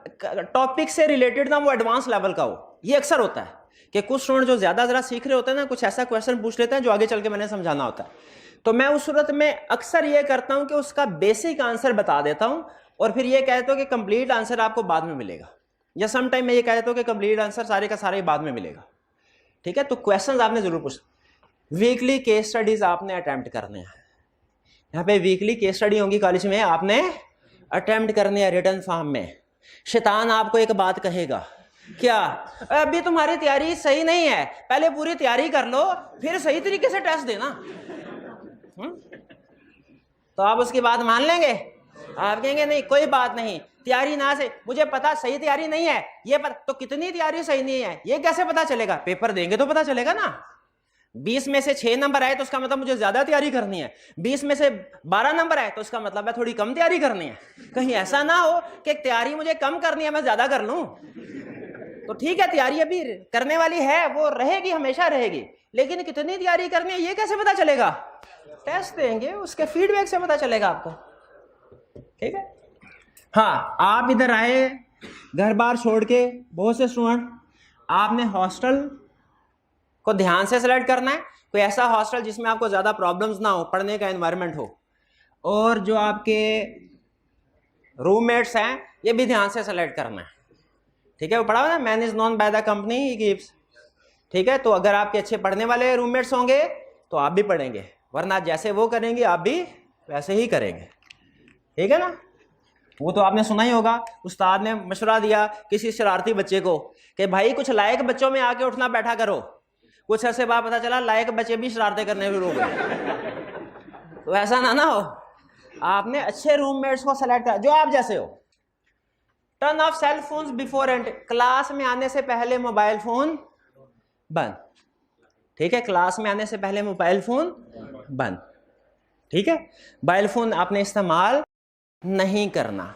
टॉपिक से रिलेटेड ना वो एडवांस लेवल का हो। ये अक्सर होता है कि कुछ स्टूडेंट जो ज्यादा जरा सीख रहे होते हैं ना, कुछ ऐसा क्वेश्चन पूछ लेते हैं जो आगे चल के मैंने समझाना होता है। तो मैं उस सूरत में अक्सर ये करता हूं कि उसका बेसिक आंसर बता देता हूं और फिर ये कहता हूं कि कंप्लीट आंसर आपको बाद में मिलेगा, या सम टाइम मैं ये कहता हूं कि कंप्लीट आंसर सारे का सारा ही बाद में मिलेगा। ठीक है, तो क्वेश्चन आपने जरूर पूछ। वीकली केस स्टडीज आपने अटेम्प्ट करने हैं। यहाँ पे वीकली केस स्टडी होंगी कॉलेज में, आपने अटेम्प्ट करने हैं रिटर्न फॉर्म में। शैतान आपको एक बात कहेगा, क्या अभी तुम्हारी तैयारी सही नहीं है, पहले पूरी तैयारी कर लो फिर सही तरीके से टेस्ट देना। तो आप उसकी बात मान लेंगे? आप कहेंगे नहीं कोई बात नहीं, तैयारी ना से मुझे पता सही तैयारी नहीं है, ये पता। तो कितनी तैयारी सही नहीं है ये कैसे पता चलेगा? पेपर देंगे तो पता चलेगा ना। 20 में से 6 नंबर आए तो उसका मतलब मुझे ज्यादा तैयारी करनी है, 20 में से 12 नंबर आए तो उसका मतलब है थोड़ी कम तैयारी करनी है। कहीं ऐसा ना हो कि तैयारी मुझे कम करनी है मैं ज्यादा कर लूं। तो ठीक है, तैयारी अभी करने वाली है, वो रहेगी, हमेशा रहेगी, लेकिन कितनी तैयारी करनी है ये कैसे पता चलेगा? टेस्ट देंगे, उसके फीडबैक से पता चलेगा आपको। ठीक है। हाँ, आप इधर आए घर बार छोड़ के, बहुत से स्टूडेंट, आपने हॉस्टल को ध्यान से सेलेक्ट करना है। कोई ऐसा हॉस्टल जिसमें आपको ज्यादा प्रॉब्लम्स ना हो, पढ़ने का एनवायरनमेंट हो, और जो आपके रूममेट्स हैं ये भी ध्यान से सेलेक्ट करना है। ठीक है, वो पढ़ा हुआ ना, man is known by the company he keeps. ठीक है, तो अगर आपके अच्छे पढ़ने वाले रूममेट्स होंगे तो आप भी पढ़ेंगे, वरना जैसे वो करेंगे आप भी वैसे ही करेंगे। ठीक है ना। वो तो आपने सुना ही होगा, उस्ताद ने मशवरा दिया किसी शरारती बच्चे को कि भाई कुछ लायक बच्चों में आके उठना बैठा करो। कुछ अरसे बाद पता चला लायक बच्चे भी शरारतें करने शुरू हो गए। तो ऐसा ना हो, आपने अच्छे रूममेट्स को सेलेक्ट करा जो आप जैसे हो। Turn off cell phones before entry, class में आने से पहले मोबाइल फोन बंद। ठीक है, क्लास में आने से पहले मोबाइल फोन बंद। ठीक है, मोबाइल फोन आपने इस्तेमाल नहीं करना।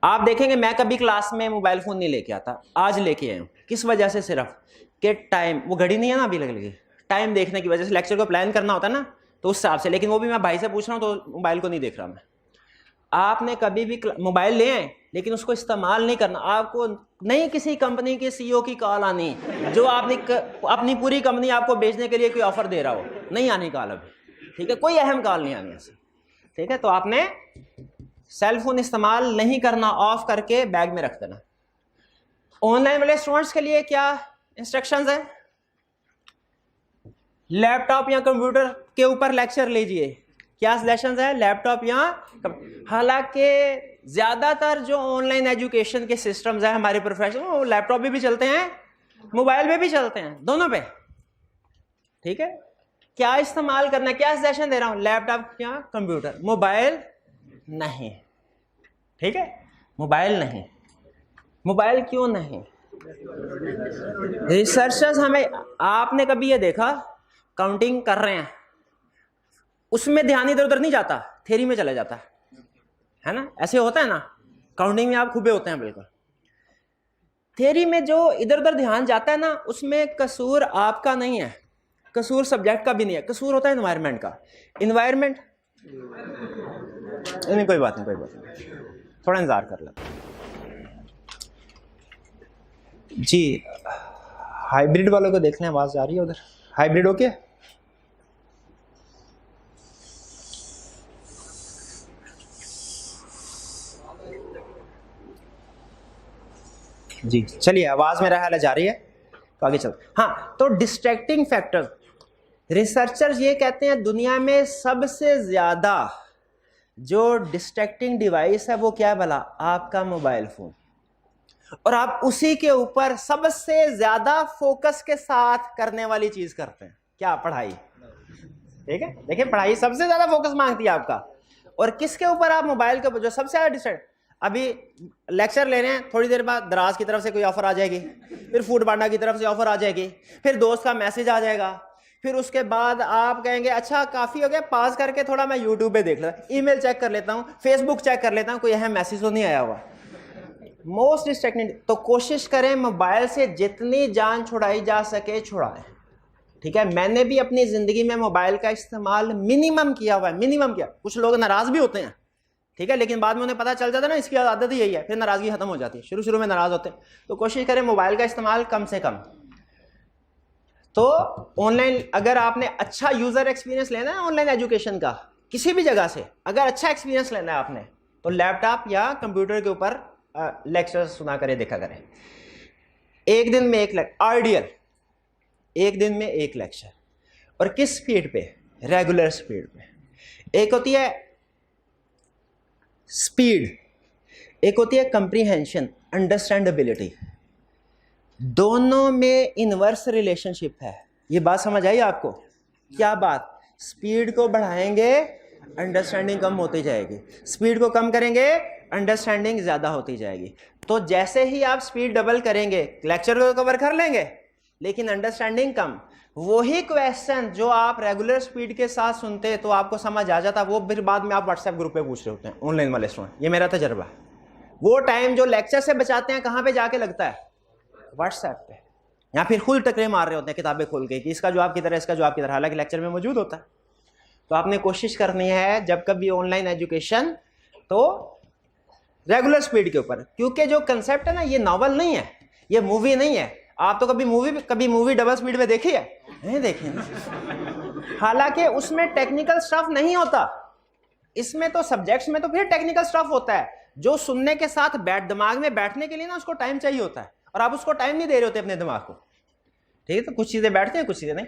आप देखेंगे मैं कभी क्लास में मोबाइल फोन नहीं लेके आता, आज लेके आया हूं। किस वजह से? सिर्फ कि टाइम, वो घड़ी नहीं है ना अभी लगी, टाइम देखने की वजह से। लेक्चर को प्लान करना होता है ना, तो उस हिसाब से। लेकिन वो भी मैं भाई से पूछ रहा हूं तो मोबाइल को नहीं देख रहा मैं। आपने कभी भी मोबाइल ले आए लेकिन उसको इस्तेमाल नहीं करना। आपको नहीं किसी कंपनी के सीईओ की कॉल आनी जो आपने अपनी पूरी कंपनी आपको बेचने के लिए कोई ऑफर दे रहा हो, नहीं आनी कॉल अभी। ठीक है, कोई अहम कॉल नहीं आनी ऐसे। ठीक है, तो आपने सेल फोन इस्तेमाल नहीं करना, ऑफ करके बैग में रख देना। ऑनलाइन वाले स्टूडेंट्स के लिए क्या इंस्ट्रक्शंस है? लैपटॉप या कंप्यूटर के ऊपर लेक्चर लीजिए। क्या सेशंस है? लैपटॉप या हालांकि ज्यादातर जो ऑनलाइन एजुकेशन के सिस्टम्स है हमारे प्रोफेशनल, वो लैपटॉप पे भी चलते हैं, मोबाइल पे भी चलते हैं, दोनों पे। ठीक है, क्या इस्तेमाल करना, क्या सेशन दे रहा हूं? लैपटॉप या कंप्यूटर, मोबाइल नहीं। ठीक है, मोबाइल नहीं। मोबाइल क्यों नहीं? रिसर्चर्स हमें, आपने कभी ये देखा काउंटिंग कर रहे हैं, उसमें ध्यान इधर उधर नहीं जाता, थ्योरी में चला जाता है ना? ऐसे होता है ना, काउंटिंग में आप खूबे होते हैं बिल्कुल। थ्योरी में जो इधर उधर ध्यान जाता है ना, उसमें कसूर आपका नहीं है, कसूर सब्जेक्ट का भी नहीं है, कसूर होता है एनवायरनमेंट का। एनवायरनमेंट नहीं, कोई बात नहीं, कोई बात नहीं, थोड़ा इंतजार कर लेते जी। हाइब्रिड वालों को देख लें, आवाज आ रही है उधर? Hybrid okay? जी चलिए, आवाज मेरा ख्याल जा रही है तो आगे चल। हाँ, तो डिस्ट्रैक्टिंग फैक्टर, रिसर्चर्स ये कहते हैं दुनिया में सबसे ज्यादा जो डिस्ट्रैक्टिंग डिवाइस है वो क्या है भला? आपका मोबाइल फोन। और आप उसी के ऊपर सबसे ज्यादा फोकस के साथ करने वाली चीज करते हैं, क्या? पढ़ाई। ठीक है, देखिए पढ़ाई सबसे ज्यादा फोकस मांगती है आपका। और किसके ऊपर? आप मोबाइल के ऊपर, जो सबसे ज्यादा डिस्ट्रैक्ट। अभी लेक्चर ले रहे हैं, थोड़ी देर बाद दराज की तरफ से कोई ऑफर आ जाएगी, फिर फूड पांडा की तरफ से ऑफर आ जाएगी, फिर दोस्त का मैसेज आ जाएगा, फिर उसके बाद आप कहेंगे अच्छा काफी हो गया, पास करके थोड़ा मैं यूट्यूब पे देख लेता, ईमेल चेक कर लेता हूँ, फेसबुक चेक कर लेता हूँ, कोई अहम मैसेज तो नहीं आया हुआ। Most distracting. तो कोशिश करें मोबाइल से जितनी जान छुड़ाई जा सके छुड़ाएं। ठीक है, मैंने भी अपनी जिंदगी में मोबाइल का इस्तेमाल मिनिमम किया हुआ है, मिनिमम किया। कुछ लोग नाराज भी होते हैं, ठीक है, लेकिन बाद में उन्हें पता चल जाता है ना इसकी आदत ही यही है, फिर नाराजगी खत्म हो जाती है। शुरू शुरू में नाराज होते हैं। तो कोशिश करें मोबाइल का इस्तेमाल कम से कम। तो ऑनलाइन अगर आपने अच्छा यूजर एक्सपीरियंस लेना है ऑनलाइन एजुकेशन का, किसी भी जगह से अगर अच्छा एक्सपीरियंस लेना है आपने, तो लैपटॉप या कंप्यूटर के ऊपर लेक्चर सुना करें, देखा करें। एक दिन में एक आइडियल, एक दिन में एक लेक्चर। और किस स्पीड पे? रेगुलर स्पीड पे। एक होती है स्पीड, एक होती है कंप्रीहेंशन, अंडरस्टैंडेबिलिटी। दोनों में इनवर्स रिलेशनशिप है। ये बात समझ आई आपको? क्या बात? स्पीड को बढ़ाएंगे अंडरस्टैंडिंग कम होती जाएगी, स्पीड को कम करेंगे अंडरस्टैंडिंग ज्यादा होती जाएगी। तो जैसे ही आप स्पीड डबल करेंगे, लेक्चर को कवर कर लेंगे लेकिन अंडरस्टैंडिंग कम। वही क्वेश्चन जो आप रेगुलर स्पीड के साथ सुनते तो आपको समझ आ जाता, वो फिर बाद में आप व्हाट्सएप ग्रुप पे पूछ रहे होते हैं, ऑनलाइन वाले स्टूडेंट। ये मेरा तजर्बा है। वो टाइम जो लेक्चर से बचाते हैं कहाँ पे जाके लगता है? व्हाट्सएप पे, या फिर खुद टकरे मार रहे होते हैं किताबें खोल के कि इसका जवाब किधर है, इसका जवाब किधर, हालांकि लेक्चर में मौजूद होता है। तो आपने कोशिश करनी है जब कभी ऑनलाइन एजुकेशन तो रेगुलर स्पीड के ऊपर, क्योंकि जो कंसेप्ट है ना, ये नॉवल नहीं है, ये मूवी नहीं है। आप तो कभी मूवी डबल स्पीड में देखी है? नहीं देखी ना। हालांकि उसमें टेक्निकल स्टफ नहीं होता, इसमें तो सब्जेक्ट्स में तो फिर टेक्निकल स्टफ होता है जो सुनने के साथ दिमाग में बैठने के लिए ना उसको टाइम चाहिए होता है, और आप उसको टाइम नहीं दे रहे होते अपने दिमाग को। ठीक है, तो कुछ चीजें बैठते हैं, कुछ चीजें नहीं।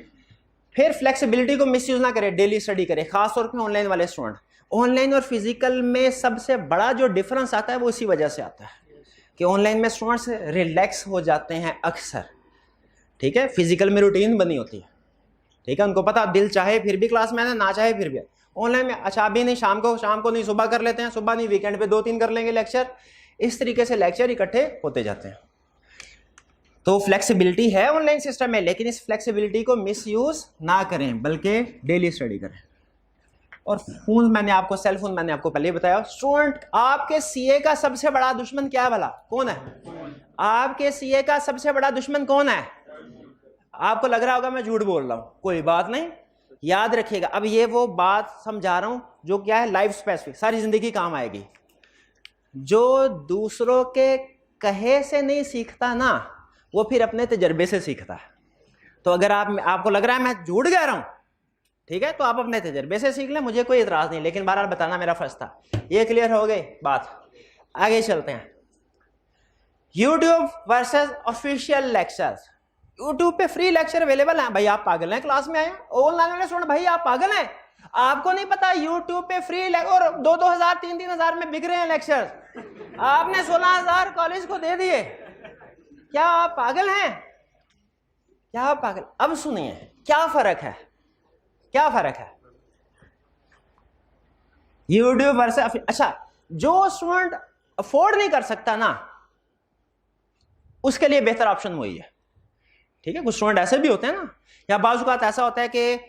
फिर फ्लेक्सिबिलिटी को मिसयूज ना करें, डेली स्टडी करें, खासतौर पर ऑनलाइन वाले स्टूडेंट। ऑनलाइन और फिजिकल में सबसे बड़ा जो डिफरेंस आता है वो इसी वजह से आता है कि ऑनलाइन में स्टूडेंट्स रिलैक्स हो जाते हैं अक्सर। ठीक है, फिजिकल में रूटीन बनी होती है। ठीक है, उनको पता दिल चाहे फिर भी क्लास में आना, ना चाहे फिर भी। ऑनलाइन में अच्छा अभी नहीं, शाम को नहीं, सुबह कर लेते हैं, सुबह नहीं वीकेंड पे 2-3 कर लेंगे लेक्चर। इस तरीके से लेक्चर इकट्ठे होते जाते हैं। तो फ्लेक्सिबिलिटी है ऑनलाइन सिस्टम में, लेकिन इस फ्लेक्सिबिलिटी को मिसयूज ना करें बल्कि डेली स्टडी करें। और फोन सेल फोन मैंने आपको पहले ही बताया। स्टूडेंट, आपके सीए का सबसे बड़ा दुश्मन क्या है भला? कौन है आपके सीए का सबसे बड़ा दुश्मन? कौन है? आपको लग रहा होगा मैं झूठ बोल रहा हूं, कोई बात नहीं, याद रखिएगा। अब ये वो बात समझा रहा हूं जो क्या है लाइफ स्पेसिफिक, सारी जिंदगी काम आएगी। जो दूसरों के कहे से नहीं सीखता ना, वो फिर अपने तजर्बे से सीखता है। तो अगर आपको लग रहा है मैं झूठ कह रहा हूं, ठीक है, तो आप अपने तजर्बे से सीख लें, मुझे कोई इतराज नहीं, लेकिन बहरहाल बताना मेरा फर्ज था। ये क्लियर हो गई बात? आगे चलते हैं। YouTube versus official lectures. YouTube पे फ्री लेक्चर अवेलेबल हैं। भाई आप पागल हैं? क्लास में आए ऑनलाइन वाले स्टूडेंट, भाई आप पागल हैं? आपको नहीं पता यूट्यूब पे फ्री और 2-2 हज़ार 3-3 हज़ार में बिक रहे हैं लेक्चर। आपने 16,000 कॉलेज को दे दिए। क्या आप पागल हैं? क्या आप पागल? अब सुनिए क्या फर्क है, क्या फर्क है यूट्यूब वर्सेस। अच्छा, जो स्टूडेंट अफोर्ड नहीं कर सकता ना, उसके लिए बेहतर ऑप्शन वही है। ठीक है, कुछ स्टूडेंट ऐसे भी होते हैं ना, या बाज़ औक़ात ऐसा होता है कि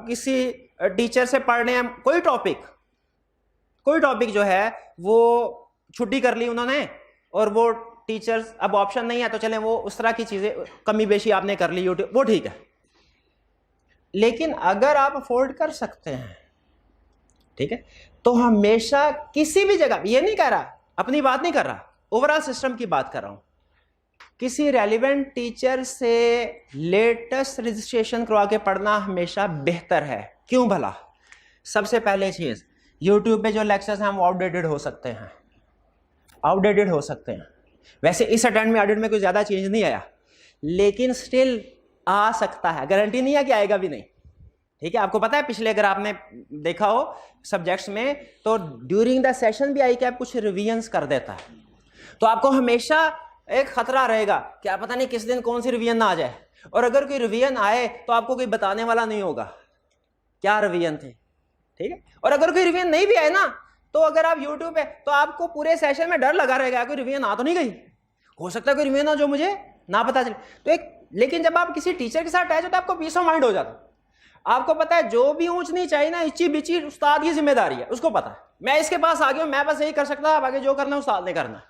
किसी टीचर से पढ़ने कोई टॉपिक जो है वो छुट्टी कर ली उन्होंने, और वो टीचर्स अब ऑप्शन नहीं है तो चले वो उस तरह की चीजें कमी बेशी आपने कर ली यूट्यूब, वो ठीक है। लेकिन अगर आप अफोर्ड कर सकते हैं, ठीक है, तो हमेशा किसी भी जगह, ये नहीं कह रहा, अपनी बात नहीं कर रहा, ओवरऑल सिस्टम की बात कर रहा हूं, किसी रेलिवेंट टीचर से लेटेस्ट रजिस्ट्रेशन करवा के पढ़ना हमेशा बेहतर है। क्यों भला? सबसे पहले चीज, यूट्यूब पे जो लेक्चर्स हैं वो आउटडेटेड हो सकते हैं, आउटडेटेड हो सकते हैं। वैसे इस अटेम्प्ट में ऑडिट में कोई ज्यादा चेंज नहीं आया, लेकिन स्टिल आ सकता है, गारंटी नहीं है कि आएगा भी नहीं। ठीक है, आपको पता है पिछले अगर आपने देखा हो सब्जेक्ट्स में, तो ड्यूरिंग द सेशन भी आई कैप कुछ रिवीजन्स कर देता है। तो आपको हमेशा एक खतरा रहेगा, क्या पता नहीं किस दिन कौन सी रिवीजन ना आ जाए, और अगर कोई रिवीजन आए तो आपको कोई बताने वाला नहीं होगा क्या रिवीजन थे, ठीक है। और अगर कोई रिवीजन नहीं भी आए ना, तो अगर आप यूट्यूब पे, तो आपको पूरे सेशन में डर लगा रहेगा कोई रिवीजन आ तो नहीं गई, हो सकता है कोई रिवीजन हो जो मुझे ना पता चले। तो एक, लेकिन जब आप किसी टीचर के साथ अटैच होते हैं आपको पीस ऑफ माइंड हो जाता, आपको पता है जो भी ऊंच नीच आई ना, इच्ची बिची उस्ताद की जिम्मेदारी है, उसको पता है मैं इसके पास आ गया, मैं बस यही कर सकता, अब आगे जो करना है उस्ताद ने करना।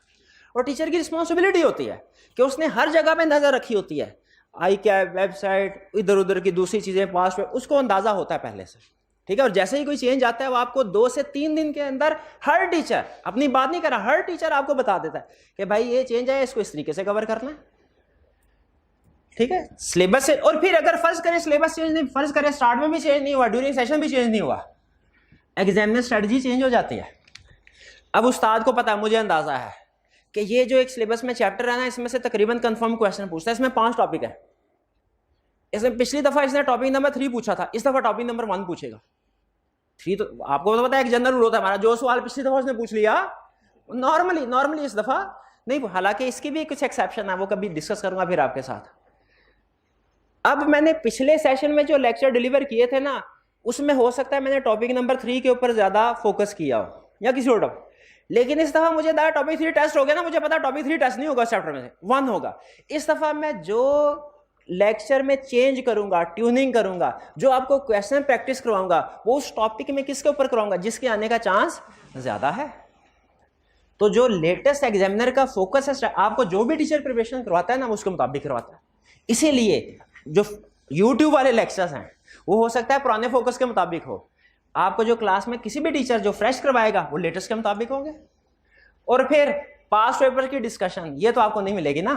और टीचर की रिस्पॉन्सिबिलिटी होती है कि उसने हर जगह पे नजर रखी होती है, आई क्या वेबसाइट, इधर उधर की दूसरी चीजें, पास पे उसको अंदाजा होता है पहले से, ठीक है। और जैसे ही कोई चेंज आता है वो आपको 2 से 3 दिन के अंदर, हर टीचर, अपनी बात नहीं कर रहा, हर टीचर आपको बता देता है कि भाई ये चेंज है, इसको इस तरीके से कवर करना है, ठीक है। सिलेबस से, और फिर अगर फर्ज करें सिलेबस चेंज नहीं, फर्ज करें स्टार्ट में भी चेंज नहीं हुआ, ड्यूरिंग सेशन भी चेंज नहीं हुआ, एग्जाम में स्ट्रेटजी चेंज हो जाती है। अब उस्ताद को पता है, मुझे अंदाजा है कि ये जो एक सिलेबस में चैप्टर है ना, इसमें से तकरीबन कंफर्म क्वेश्चन पूछता है, इसमें 5 टॉपिक है, इसमें पिछली दफा इसने टॉपिक नंबर 3 पूछा था, इस दफा टॉपिक नंबर 1 पूछेगा। 3 तो आपको तो पता है एक जनरल रूल होता है हमारा, जो सवाल पिछली दफा उसने पूछ लिया नॉर्मली इस दफा नहीं, हालांकि इसकी भी कुछ एक्सेप्शन है, वो कभी डिस्कस करूंगा फिर आपके साथ। अब मैंने पिछले सेशन में जो लेक्चर डिलीवर किए थे ना, उसमें हो सकता है मैंने टॉपिक नंबर 3 के ऊपर ज्यादा फोकस किया हो या किसी और टॉपिक, लेकिन इस दफा मुझे टॉपिक 3 टेस्ट हो गया ना, मुझे पता टॉपिक 3 टेस्ट नहीं होगा चैप्टर में से 1 होगा। इस दफा मैं जो लेक्चर में चेंज करूंगा, ट्यूनिंग करूंगा, जो आपको क्वेश्चन प्रैक्टिस करवाऊंगा, वो उस टॉपिक में किसके ऊपर करवाऊंगा जिसके आने का चांस ज्यादा है। तो जो लेटेस्ट एग्जामिनर का फोकस है, आपको जो भी टीचर प्रिपरेशन करवाता है ना, वो उसके मुताबिक करवाता है। इसीलिए जो यूट्यूब वाले लेक्चर्स हैं वो हो सकता है पुराने फोकस के मुताबिक हो, आपको जो क्लास में किसी भी टीचर जो फ्रेश करवाएगा वो लेटेस्ट के मुताबिक होंगे। और फिर पास्ट पेपर की डिस्कशन ये तो आपको नहीं मिलेगी ना,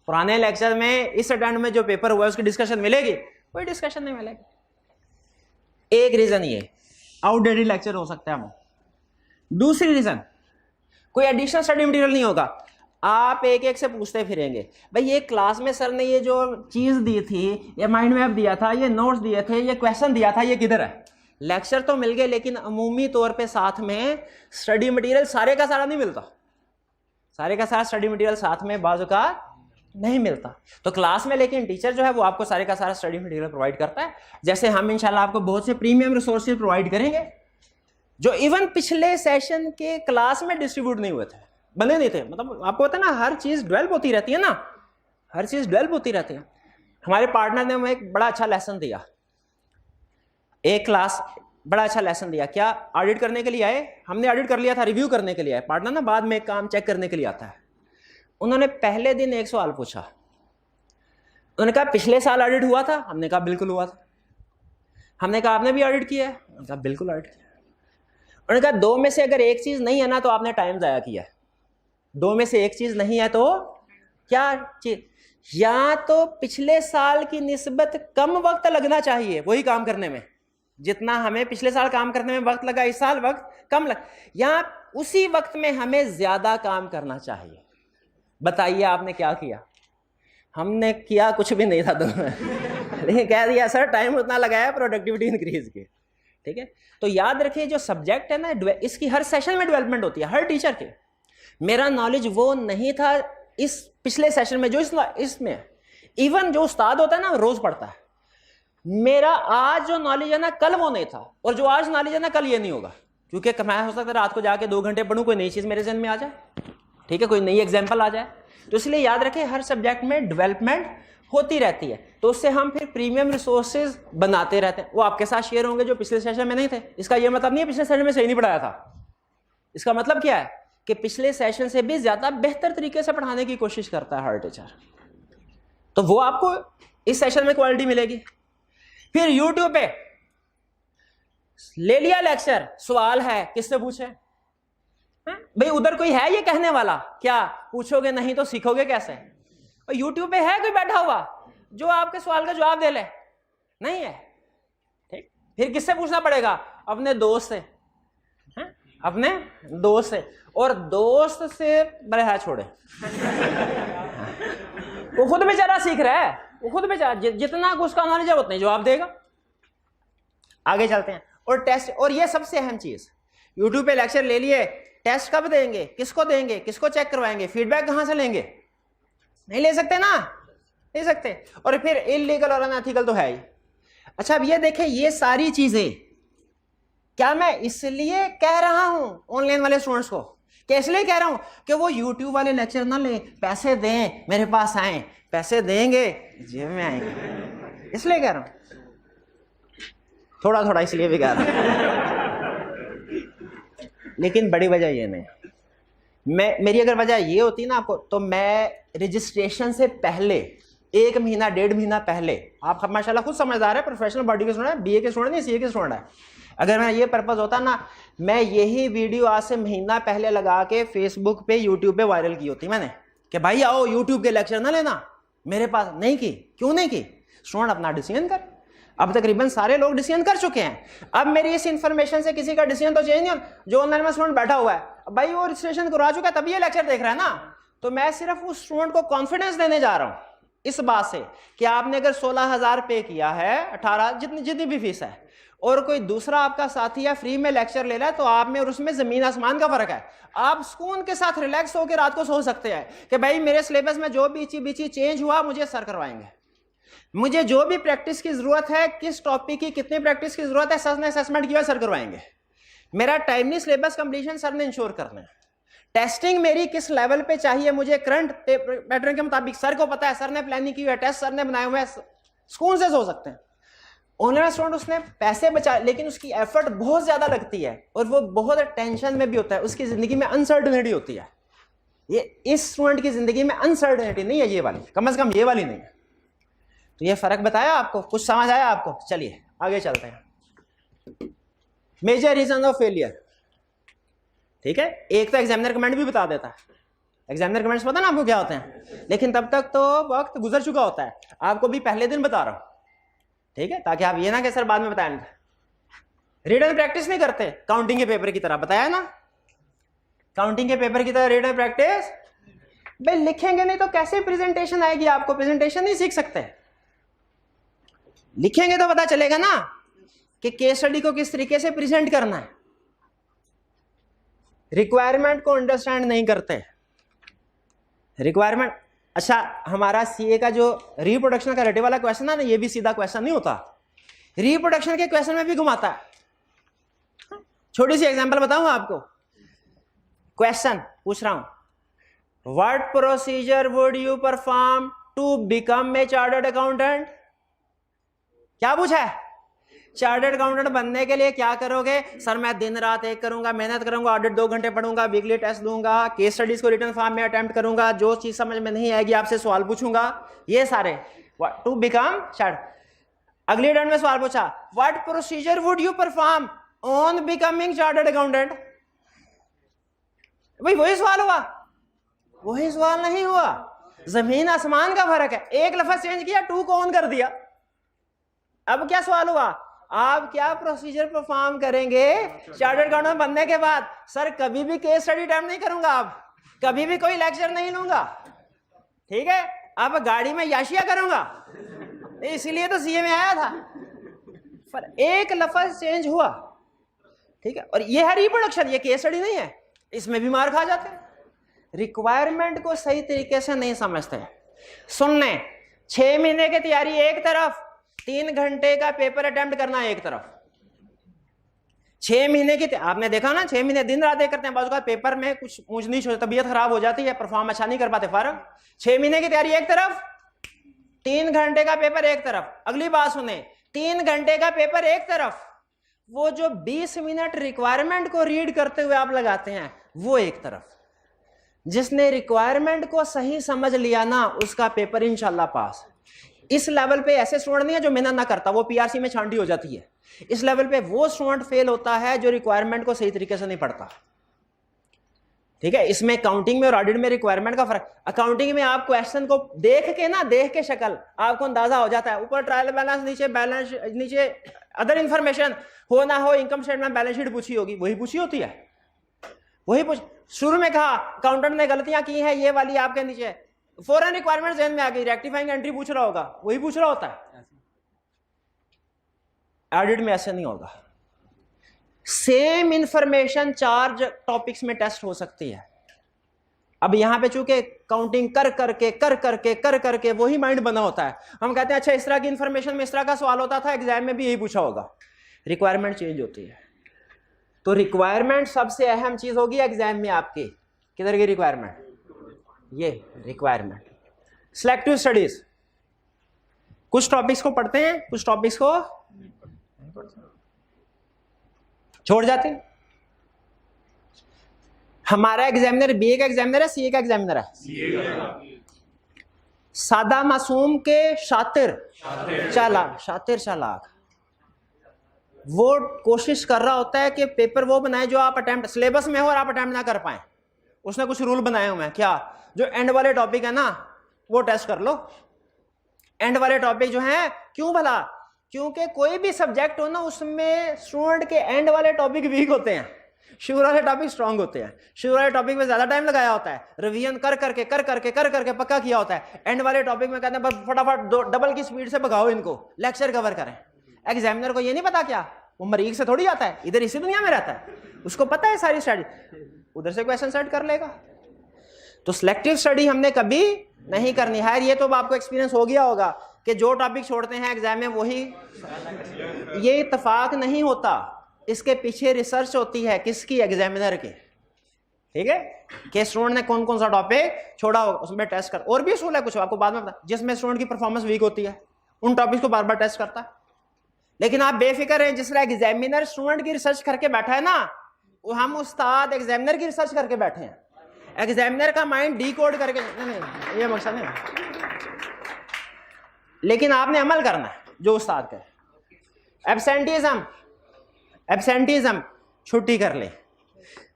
पुराने लेक्चर में इस अटेम्प्ट में जो पेपर हुआ है उसकी डिस्कशन मिलेगी, कोई डिस्कशन नहीं मिलेगी। एक रीजन ये आउटडेटेड लेक्चर हो सकता है वो। दूसरी रीजन, कोई एडिशनल स्टडी मटेरियल नहीं होगा, आप एक एक से पूछते फिरेंगे, भाई ये क्लास में सर ने ये जो चीज दी थी, ये माइंड मैप दिया था, ये नोट्स दिए थे, ये क्वेश्चन दिया था, ये किधर है। लेक्चर तो मिल गए, लेकिन अमूमी तौर पे साथ में स्टडी मटेरियल सारे का सारा नहीं मिलता, सारे का सारा स्टडी मटेरियल साथ में बाजू का नहीं मिलता। तो क्लास में लेकिन टीचर जो है वो आपको सारे का सारा स्टडी मटेरियल प्रोवाइड करता है। जैसे हम इंशाल्लाह आपको बहुत से प्रीमियम रिसोर्सेज प्रोवाइड करेंगे जो इवन पिछले सेशन के क्लास में डिस्ट्रीब्यूट नहीं हुए थे, बने नहीं थे। मतलब आपको पता है ना, हर चीज डेवलप होती रहती है ना, हर चीज डेवलप होती रहती है। हमारे पार्टनर ने हमें एक बड़ा अच्छा लेसन दिया, एक क्लास बड़ा अच्छा लेसन दिया। क्या ऑडिट करने के लिए आए, हमने ऑडिट कर लिया था, रिव्यू करने के लिए आए। पार्टनर ना बाद में काम चेक करने के लिए आता है। उन्होंने पहले दिन एक सवाल पूछा, उन्होंने कहा पिछले साल ऑडिट हुआ था, हमने कहा बिल्कुल हुआ था। हमने कहा आपने भी ऑडिट किया है, उन्होंने कहा बिल्कुल ऑडिट किया। उन्होंने कहा 2 में से अगर एक चीज नहीं है ना तो आपने टाइम जाया किया है। 2 में से एक चीज नहीं है तो क्या चीज, या तो पिछले साल की निस्बत कम वक्त लगना चाहिए वही काम करने में, जितना हमें पिछले साल काम करने में वक्त लगा इस साल वक्त कम लग, या उसी वक्त में हमें ज्यादा काम करना चाहिए। बताइए आपने क्या किया? हमने किया कुछ भी नहीं था दोनों लेकिन कह दिया सर टाइम उतना लगाया प्रोडक्टिविटी इंक्रीज की। ठीक है, तो याद रखिए जो सब्जेक्ट है ना, इसकी हर सेशन में डेवलपमेंट होती है, हर टीचर के। मेरा नॉलेज वो नहीं था इस पिछले सेशन में जो इसमें, इवन जो उस्ताद होता है ना रोज पढ़ता है, मेरा आज जो नॉलेज है ना कल वो नहीं था, और जो आज नॉलेज है ना कल ये नहीं होगा, क्योंकि मैं हो सकता है रात को जाके 2 घंटे पढ़ूं, कोई नई चीज मेरे जहन में आ जाए, ठीक है, कोई नई एग्जाम्पल आ जाए। तो इसलिए याद रखें हर सब्जेक्ट में डेवलपमेंट होती रहती है, तो उससे हम फिर प्रीमियम रिसोर्सेज बनाते रहते हैं। वो आपके साथ शेयर होंगे जो पिछले सेशन में नहीं थे। इसका यह मतलब नहीं है पिछले सेशन में सही नहीं पढ़ाया था, इसका मतलब क्या है कि पिछले सेशन से भी ज्यादा बेहतर तरीके से पढ़ाने की कोशिश करता है हर टीचर, तो वो आपको इस सेशन में क्वालिटी मिलेगी। फिर यूट्यूब पे ले लिया लेक्चर, सवाल है किससे पूछे भाई, उधर कोई है ये कहने वाला, क्या पूछोगे नहीं तो सीखोगे कैसे? और यूट्यूब पे है कोई बैठा हुआ जो आपके सवाल का जवाब दे ले? नहीं है, ठीक। फिर किससे पूछना पड़ेगा? अपने दोस्त से, अपने दोस्त से, और दोस्त से बड़े छोड़े वो खुद बेचारा सीख रहा है, वो खुद बेचारा जितना उसका नॉलेज है उतना जवाब देगा। आगे चलते हैं। और टेस्ट, और ये सबसे अहम चीज, यूट्यूब पे लेक्चर ले लिए, टेस्ट कब देंगे, किसको देंगे, किसको चेक करवाएंगे, फीडबैक कहां से लेंगे? नहीं ले सकते ना, ले सकते। और फिर इलीगल और अनएथिकल तो है ही। अच्छा अब ये देखें, ये सारी चीजें क्या मैं इसलिए कह रहा हूं ऑनलाइन वाले स्टूडेंट्स को, कि इसलिए कह रहा हूं कि वो यूट्यूब वाले लेक्चर ना ले, पैसे दें मेरे पास आए, पैसे देंगे जेब में आएंगे, इसलिए कह रहा हूं, थोड़ा थोड़ा इसलिए भी कह रहा हूं। लेकिन बड़ी वजह ये नहीं, मेरी अगर वजह ये होती ना आपको, तो मैं रजिस्ट्रेशन से पहले 1 महीना 1.5 महीना पहले, आप माशाल्लाह खुद समझदार है, प्रोफेशनल बॉडी के स्टूडेंट है, बीए के स्टूडेंट नहीं, सीए के स्टूडेंट है, अगर मेरा ये पर्पस होता ना, मैं यही वीडियो आज से महीना पहले लगा के फेसबुक पे यूट्यूब पे वायरल की होती मैंने, कि भाई आओ यूट्यूब के लेक्चर ना लेना मेरे पास। नहीं की, क्यों नहीं की? स्टूडेंट अपना डिसीजन कर, अब तकरीबन सारे लोग डिसीजन कर चुके हैं। अब मेरी इस इंफॉर्मेशन से किसी का डिसीजन तो चेंज नहीं हो, जो ऑनलाइन में स्टूडेंट बैठा हुआ है भाई वो रजिस्ट्रेशन करवा चुका है तभी ये लेक्चर देख रहा है ना, तो मैं सिर्फ उस स्टूडेंट को कॉन्फिडेंस देने जा रहा हूं इस बात से कि आपने अगर 16,000 पे किया है, 18 जितनी भी फीस है, और कोई दूसरा आपका साथी या फ्री में लेक्चर ले रहा है, तो आप में और उसमें जमीन आसमान का फर्क है। आप सुकून के साथ रिलैक्स होकर रात को सो सकते हैं कि भाई मेरे सिलेबस में जो भी चीज चेंज हुआ मुझे सर करवाएंगे, मुझे जो भी प्रैक्टिस की जरूरत है, किस टॉपिक की कितनी प्रैक्टिस की जरूरत है, सर ने असेसमेंट किया सर करवाएंगे, मेरा टाइमली सिलेबस कंप्लीशन सर ने इंश्योर करना है, टेस्टिंग मेरी किस लेवल पे चाहिए मुझे करंट पैटर्न के मुताबिक सर को पता है, सर ने प्लानिंग की है, टेस्ट सर ने बनाए हुए हैं, सुकून से सो सकते हैं। ऑनलाइन स्टूडेंट उसने पैसे बचा, लेकिन उसकी एफर्ट बहुत ज्यादा लगती है और वो बहुत टेंशन में भी होता है, उसकी जिंदगी में अनसर्टेनिटी होती है। ये इस स्टूडेंट की जिंदगी में अनसर्टेनिटी नहीं है ये वाली, कम से कम ये वाली नहीं है। तो ये फर्क बताया आपको, कुछ समझ आया आपको? चलिए आगे चलते हैं। मेजर रीजन ऑफ फेलियर, ठीक है, एक तो एग्जामिनर कमेंट भी बता देता है, एग्जामिनर कमेंट्स पता ना आपको क्या होते हैं, लेकिन तब तक तो वक्त गुजर चुका होता है, आपको भी पहले दिन बता रहा हूं, ठीक है, ताकि आप ये ना कि सर बाद में बताएं। रीडन प्रैक्टिस नहीं करते काउंटिंग के पेपर की तरह, बताया ना, काउंटिंग के पेपर की तरह रीडन प्रैक्टिस भाई लिखेंगे नहीं तो कैसे प्रेजेंटेशन आएगी, आपको प्रेजेंटेशन नहीं सीख सकते, लिखेंगे तो पता चलेगा ना कि केस स्टडी को किस तरीके से प्रेजेंट करना है। रिक्वायरमेंट को अंडरस्टैंड नहीं करते, रिक्वायरमेंट, अच्छा हमारा सीए का जो रिप्रोडक्शन का रेटिव वाला क्वेश्चन है ना, ये भी सीधा क्वेश्चन नहीं होता, रिप्रोडक्शन के क्वेश्चन में भी घुमाता है। छोटी सी एग्जांपल बताऊं आपको, क्वेश्चन पूछ रहा हूं, what procedure would you perform to become a chartered accountant? क्या पूछा है? चार्टर्ड अकाउंटेंट बनने के लिए क्या करोगे? सर मैं दिन रात एक करूंगा, मेहनत करूंगा, ऑडिट 2 घंटे पढ़ूंगा, वीकली टेस्ट दूंगा, केस स्टडीज को रिटन फॉर्म में अटेम्प्ट करूंगा, जो चीज समझ में नहीं आएगी आपसे सवाल पूछूंगा, ये सारे टू बिकम चार्ट। अगली टर्न में सवाल पूछा, what procedure would you perform on becoming chartered accountant? भाई वही सवाल हुआ, वही सवाल नहीं हुआ, जमीन आसमान का फर्क है, एक लफ्ज चेंज किया, 2 को ऑन कर दिया। अब क्या सवाल हुआ, आप क्या प्रोसीजर परफॉर्म करेंगे चार्टर्ड अकाउंटेंट बनने के बाद? सर कभी भी केस स्टडी टाइम नहीं करूंगा, आप कभी भी कोई लेक्चर नहीं लूंगा, ठीक है, अब गाड़ी में याशिया करूंगा, इसीलिए तो सीए में आया था, पर एक लफ्ज चेंज हुआ, ठीक है। और ये है रिप्रोडक्शन, ये केस स्टडी नहीं है, इसमें भी मार खा जाते हैं, रिक्वायरमेंट को सही तरीके से नहीं समझते। सुनने 6 महीने की तैयारी एक तरफ, 3 घंटे का पेपर अटेम्प्ट करना एक तरफ, 6 महीने की आपने देखा ना, 6 महीने दिन रात एक करते हैं, बाजू का पेपर में कुछ ऊंच नीच हो, तबीयत खराब हो जाती है, परफॉर्म अच्छा नहीं कर पाते, फर्क 6 महीने की तैयारी एक तरफ, 3 घंटे का पेपर एक तरफ। अगली बात सुने, 3 घंटे का पेपर एक तरफ, वो जो 20 मिनट रिक्वायरमेंट को रीड करते हुए आप लगाते हैं वो एक तरफ। जिसने रिक्वायरमेंट को सही समझ लिया ना, उसका पेपर इंशाल्लाह पास। इस लेवल पे ऐसे स्टूडेंट नहीं है जो मेहनत ना करता, वो पीआरसी में छांटी हो जाती है। इस लेवल पे वो स्टूडेंट फेल होता है जो रिक्वायरमेंट को सही तरीके से नहीं पढ़ता, ठीक है। इसमें काउंटिंग में और ऑडिट में रिक्वायरमेंट का फर्क, अकाउंटिंग में आप क्वेश्चन को देख के ना, देख के शक्ल आपको अंदाजा हो जाता है, ऊपर ट्रायल बैलेंस, नीचे अदर इंफॉर्मेशन, हो ना हो इनकम स्टेटमेंट बैलेंस शीट पूछी होगी, वही पूछी होती है, वही पूछ। शुरू में कहा अकाउंटेंट ने गलतियां की हैं, ये वाली आपके नीचे फॉरन रिक्वायरमेंट ज़हन में आ गई, रेक्टिफाइंग एंट्री पूछ रहा होगा, वही पूछ रहा होता है। ऑडिट में ऐसे नहीं होगा, सेम इंफॉर्मेशन 4 टॉपिक्स में टेस्ट हो सकती है, अब यहाँ पे चूंकि काउंटिंग कर करके वही माइंड बना होता है, हम कहते हैं अच्छा इस तरह की इंफॉर्मेशन में इस तरह का सवाल होता था, एग्जाम में भी यही पूछा होगा। रिक्वायरमेंट चेंज होती है। तो रिक्वायरमेंट सबसे अहम चीज होगी एग्जाम में आपकी। किधर की रिक्वायरमेंट? ये रिक्वायरमेंट। सिलेक्टिव स्टडीज, कुछ टॉपिक्स को पढ़ते हैं, कुछ टॉपिक्स को छोड़ जाते हैं। हमारा एग्जामिनर बीए का एग्जामिनर है, सीए का एग्जामिनर है? सादा मासूम के शातिर चालाक, वो कोशिश कर रहा होता है कि पेपर वो बनाए जो आप अटेम्प्ट सिलेबस में हो और आप अटेम्प्ट ना कर पाए। उसने कुछ रूल बनाए हुए हैं, क्या? जो एंड वाले टॉपिक है ना वो टेस्ट कर लो। एंड वाले टॉपिक जो हैं, क्यों भला? क्योंकि कोई भी सब्जेक्ट हो ना उसमें स्टूडेंट के एंड वाले टॉपिक वीक होते हैं, शुरू वाले टॉपिक स्ट्रांग होते हैं। शुरू वाले टॉपिक में ज्यादा टाइम लगाया होता है, रिवीजन कर करके पक्का किया होता है। एंड वाले टॉपिक में कहते हैं बस फटाफट डबल की स्पीड से भगाओ इनको, लेक्चर कवर करें। एग्जामिनर को ये नहीं पता, क्या वो मरीज से थोड़ी आता है, इधर इसी दुनिया में रहता है, उसको पता है सारी स्टडी, उधर से क्वेश्चन सेट कर लेगा। तो सिलेक्टिव स्टडी हमने कभी नहीं करनी है। ये तो आपको एक्सपीरियंस हो गया होगा कि जो टॉपिक छोड़ते हैं एग्जाम में वही, ये इत्तेफाक नहीं होता, इसके पीछे रिसर्च होती है। किसकी? एग्जामिनर की। ठीक है, कि स्टूडेंट ने कौन कौन सा टॉपिक छोड़ा होगा उसमें टेस्ट कर। और भी असूल है कुछ, आपको बाद में पता, जिसमें स्टूडेंट की परफॉर्मेंस वीक होती है उन टॉपिक्स को बार बार टेस्ट करता है। लेकिन आप बेफिक्र हैं, जिस तरह एग्जामिनर स्टूडेंट की रिसर्च करके बैठा है ना, वो हम उस्ताद एग्जामिनर की रिसर्च करके बैठे हैं। एग्जामिनर का माइंड डीकोड करके नहीं, ये मकसद नहीं, लेकिन आपने अमल करना है जो उस्ताद कहे। एब्सेंटीज्म छुट्टी कर ले।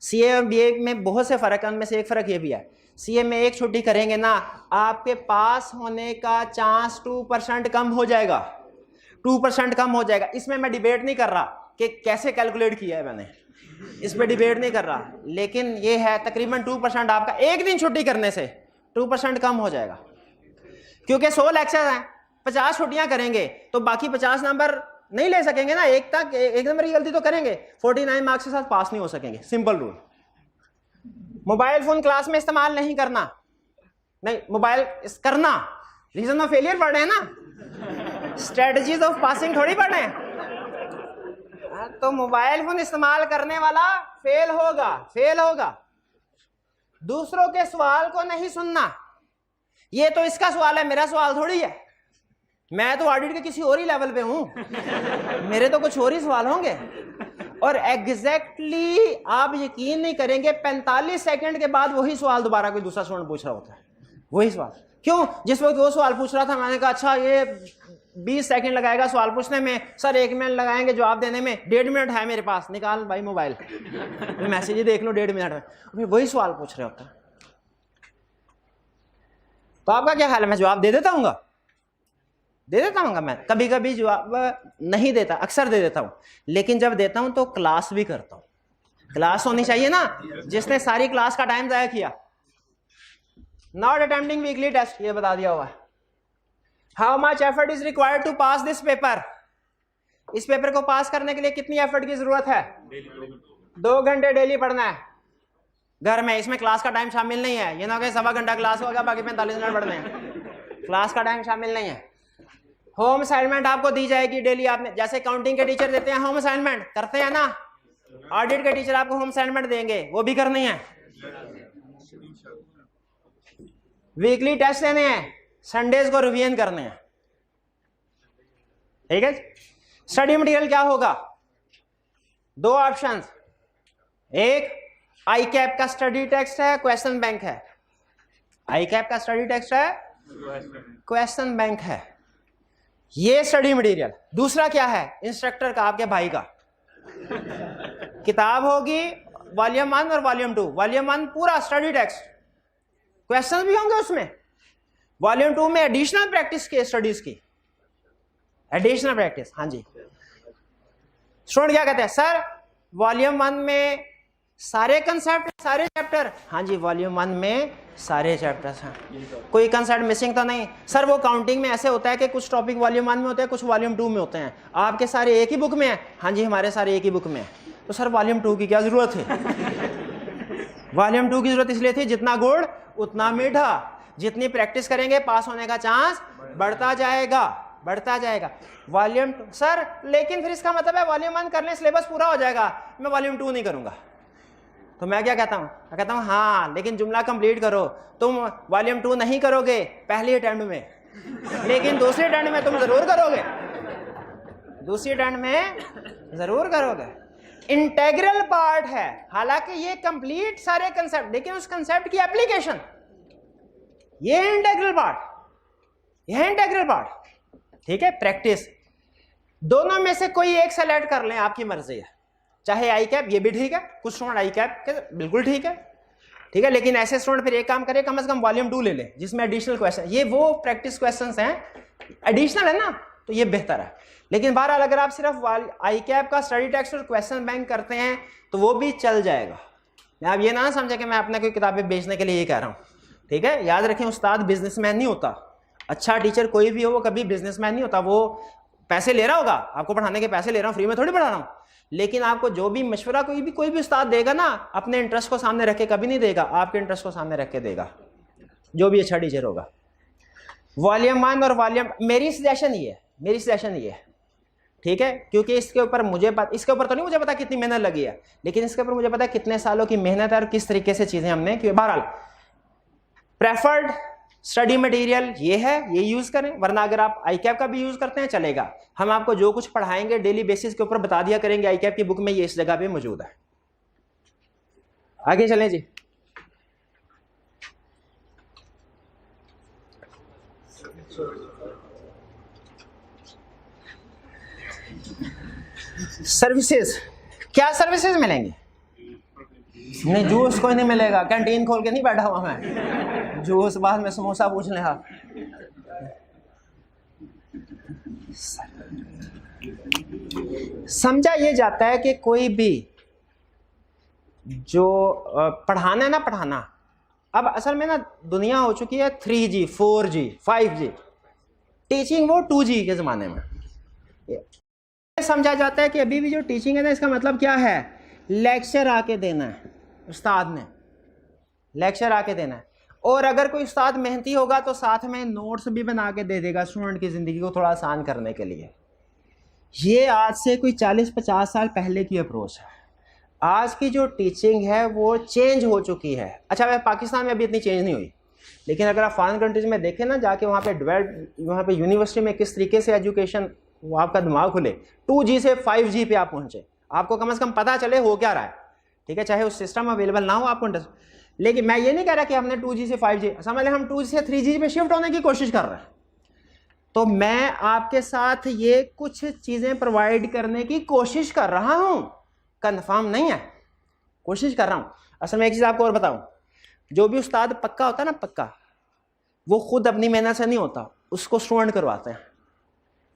सीए और बीए में बहुत से फर्क है, उनमें से एक फर्क ये भी है, सीए में एक छुट्टी करेंगे ना आपके पास होने का चांस 2% कम हो जाएगा, 2% कम हो जाएगा। इसमें मैं डिबेट नहीं कर रहा कि कैसे कैलकुलेट किया है मैंने, इस पर डिबेट नहीं कर रहा, लेकिन ये है तकरीबन 2% आपका एक दिन छुट्टी करने से 2% कम हो जाएगा। क्योंकि 100 लेक्चर हैं, 50 छुट्टियां करेंगे तो बाकी 50 नंबर नहीं ले सकेंगे ना, एक नंबर की गलती तो करेंगे, 49 मार्क्स के साथ पास नहीं हो सकेंगे। Simple rule. Mobile phone class में इस्तेमाल नहीं करना, नहीं मोबाइल करना, रीजन ऑफ फेलियर पढ़ रहे हैं ना, स्ट्रेटजीज ऑफ पासिंग थोड़ी पढ़ रहे हैं। तो मोबाइल फोन इस्तेमाल करने वाला फेल होगा। दूसरों के सवाल को नहीं सुनना, ये तो इसका सवाल है, मेरा सवाल थोड़ी है। मैं तो ऑडिट के किसी और ही लेवल पे हूं, मेरे तो कुछ और ही सवाल होंगे। और एग्जैक्टली आप यकीन नहीं करेंगे 45 सेकंड के बाद वही सवाल दोबारा कोई दूसरा स्टूडेंट पूछ रहा होता है, वही सवाल। क्यों? जिस वक्त वो सवाल पूछ रहा था मैंने कहा अच्छा ये 20 सेकंड लगाएगा सवाल पूछने में, सर 1 मिनट लगाएंगे जवाब देने में, 1.5 मिनट है मेरे पास, निकाल भाई मोबाइल, मैसेज ही देख लो 1.5 मिनट में, वही सवाल पूछ रहे होता है। तो आपका क्या ख्याल है, मैं जवाब दे देता हूँ मैं कभी कभी जवाब नहीं देता, अक्सर दे देता हूं, लेकिन जब देता हूं तो क्लास भी करता हूं। क्लास होनी चाहिए ना, जिसने सारी क्लास का टाइम ज़ाया किया। नॉट अटेम्प्टिंग वीकली टेस्ट, ये बता दिया हुआ है। How much effort is required to pass this paper, इस पेपर को पास करने के लिए कितनी एफर्ट की जरूरत है? 2 घंटे डेली पढ़ना है घर में, इसमें क्लास का टाइम शामिल नहीं है। ये ना कि 1.25 घंटा क्लास होगा बाकी 45 मिनट पढ़ने हैं, क्लास का टाइम शामिल नहीं है। होम असाइनमेंट आपको दी जाएगी डेली, आपने जैसे काउंटिंग के टीचर देते हैं होम असाइनमेंट, करते हैं ना, ऑडिट के टीचर आपको होम असाइनमेंट देंगे, वो भी करनी है। वीकली टेस्ट देने हैं, संडेज को रिवीजन करने हैं। ठीक है, स्टडी मटेरियल क्या होगा? 2 ऑप्शंस, एक आई कैप का स्टडी टेक्स्ट है, क्वेश्चन बैंक है। आई कैप का स्टडी टेक्स्ट है, क्वेश्चन बैंक है, ये स्टडी मटेरियल। दूसरा क्या है? इंस्ट्रक्टर का, आपके भाई का किताब होगी, वॉल्यूम 1 और वॉल्यूम 2। वॉल्यूम 1 पूरा स्टडी टेक्स्ट, क्वेश्चंस भी होंगे उसमें। वॉल्यूम 2 में एडिशनल प्रैक्टिस की, स्टडीज की एडिशनल प्रैक्टिस। हाँ जी, स्टूडेंट क्या कहते हैं, सर वॉल्यूम 1 में सारे कंसेप्ट, सारे चैप्टर? हाँ जी, वॉल्यूम 1 में सारे चैप्टर्स हैं, कोई कंसेप्ट मिसिंग तो नहीं। सर वो काउंटिंग में ऐसे होता है कि कुछ टॉपिक वॉल्यूम 1 में होते हैं, कुछ वॉल्यूम 2 में होते हैं, आपके सारे एक ही बुक में है? हाँ जी, हमारे सारे एक ही बुक में है। तो सर वॉल्यूम 2 की क्या जरूरत है? वॉल्यूम 2 की जरूरत इसलिए थी जितना गुड़ उतना मीठा, जितनी प्रैक्टिस करेंगे पास होने का चांस बढ़ता जाएगा, बढ़ता जाएगा। वॉल्यूम 2 सर, लेकिन फिर इसका मतलब है वॉल्यूम 1 करने सिलेबस पूरा हो जाएगा, मैं वॉल्यूम 2 नहीं करूंगा। तो मैं क्या कहता हूं, मैं कहता हूं हाँ लेकिन जुमला कंप्लीट करो, तुम वॉल्यूम 2 नहीं करोगे पहली अटेम्प्ट में, लेकिन दूसरी अटेम्प्ट में तुम जरूर करोगे, दूसरी अटेम्प्ट में जरूर करोगे। इंटेग्रल पार्ट है, हालांकि ये कंप्लीट सारे कंसेप्ट, लेकिन उस कंसेप्ट की एप्लीकेशन, ये इंटेग्रल पार्ट, ये इंटेग्रल पार्ट, ठीक है। प्रैक्टिस दोनों में से कोई एक सेलेक्ट कर लें, आपकी मर्जी है, चाहे आई कैप, ये भी ठीक है, कुछ स्टूडेंट आई कैप के बिल्कुल ठीक है, ठीक है, लेकिन ऐसे स्टूडेंट फिर एक काम करें, कम से कम वॉल्यूम 2 ले लें जिसमें एडिशनल क्वेश्चन, ये वो प्रैक्टिस क्वेश्चंस हैं, एडिशनल है ना, तो ये बेहतर है। लेकिन बहरहाल अगर आप सिर्फ आई कैप का स्टडी टेक्स्ट और क्वेश्चन बैंक करते हैं तो वो भी चल जाएगा। आप ये ना समझे कि मैं अपने कोई किताबें बेचने के लिए ये कह रहा हूँ, ठीक है। याद रखें, उस्ताद बिजनेसमैन नहीं होता, अच्छा टीचर कोई भी हो वो कभी बिजनेसमैन नहीं होता। वो पैसे ले रहा होगा, आपको पढ़ाने के पैसे ले रहा हूँ, फ्री में थोड़ी पढ़ा रहा हूँ, लेकिन आपको जो भी मशवरा कोई भी उस्ताद देगा ना, अपने इंटरेस्ट को सामने रख के कभी नहीं देगा, आपके इंटरेस्ट को सामने रख के देगा, जो भी अच्छा टीचर होगा। वॉल्यूम 1 और वॉल्यूम, मेरी सजेशन ये है, ठीक है, क्योंकि इसके ऊपर इसके ऊपर तो नहीं मुझे पता कितनी मेहनत लगी है, लेकिन इसके ऊपर मुझे पता है कितने सालों की मेहनत है और किस तरीके से चीजें हमने की। बहरहाल प्रेफर्ड स्टडी मटेरियल ये है, ये यूज करें, वरना अगर आप आई कैप का भी यूज करते हैं चलेगा। हम आपको जो कुछ पढ़ाएंगे डेली बेसिस के ऊपर बता दिया करेंगे, आई कैप की बुक में ये इस जगह पे मौजूद है। आगे चलें जी। सर्विसेज, क्या सर्विसेज मिलेंगी? नहीं, जूस कोई नहीं मिलेगा, कैंटीन खोल के नहीं बैठा हुआ मैं, जूस बाद में समोसा पूछ ले। हाँ, समझा ये जाता है कि कोई भी जो पढ़ाना है ना, पढ़ाना, अब असल में ना दुनिया हो चुकी है 3G 4G 5G, टीचिंग वो 2G के ज़माने में। समझा जाता है कि अभी भी जो टीचिंग है ना, इसका मतलब क्या है, लेक्चर आके देना है, उस्ताद ने लेक्चर आके देना है। और अगर कोई उस्ताद मेहनती होगा तो साथ में नोट्स भी बना के दे देगा स्टूडेंट की ज़िंदगी को थोड़ा आसान करने के लिए। ये आज से कोई 40-50 साल पहले की अप्रोच है। आज की जो टीचिंग है वो चेंज हो चुकी है। अच्छा, वह पाकिस्तान में अभी इतनी चेंज नहीं हुई, लेकिन अगर आप फॉरेन कंट्रीज में देखें ना, जाके वहाँ पे यूनिवर्सिटी में किस तरीके से एजुकेशन, वो आपका दिमाग खुले, 2G से 5G पे आप पहुँचे, आपको कम से कम पता चले हो क्या रहा है, ठीक है, चाहे उस सिस्टम अवेलेबल ना हो आपको। लेकिन मैं ये नहीं कह रहा कि हमने 2G से 5G, समझ लें हम 2G से 3G पे शिफ्ट होने की कोशिश कर रहे हैं। तो मैं आपके साथ ये कुछ चीज़ें प्रोवाइड करने की कोशिश कर रहा हूँ, कन्फर्म नहीं है, कोशिश कर रहा हूँ। असल में एक चीज़ आपको और बताऊँ, जो भी उस्ताद पक्का होता है ना, पक्का, वो खुद अपनी मेहनत से नहीं होता, उसको स्टूडेंट करवाते हैं,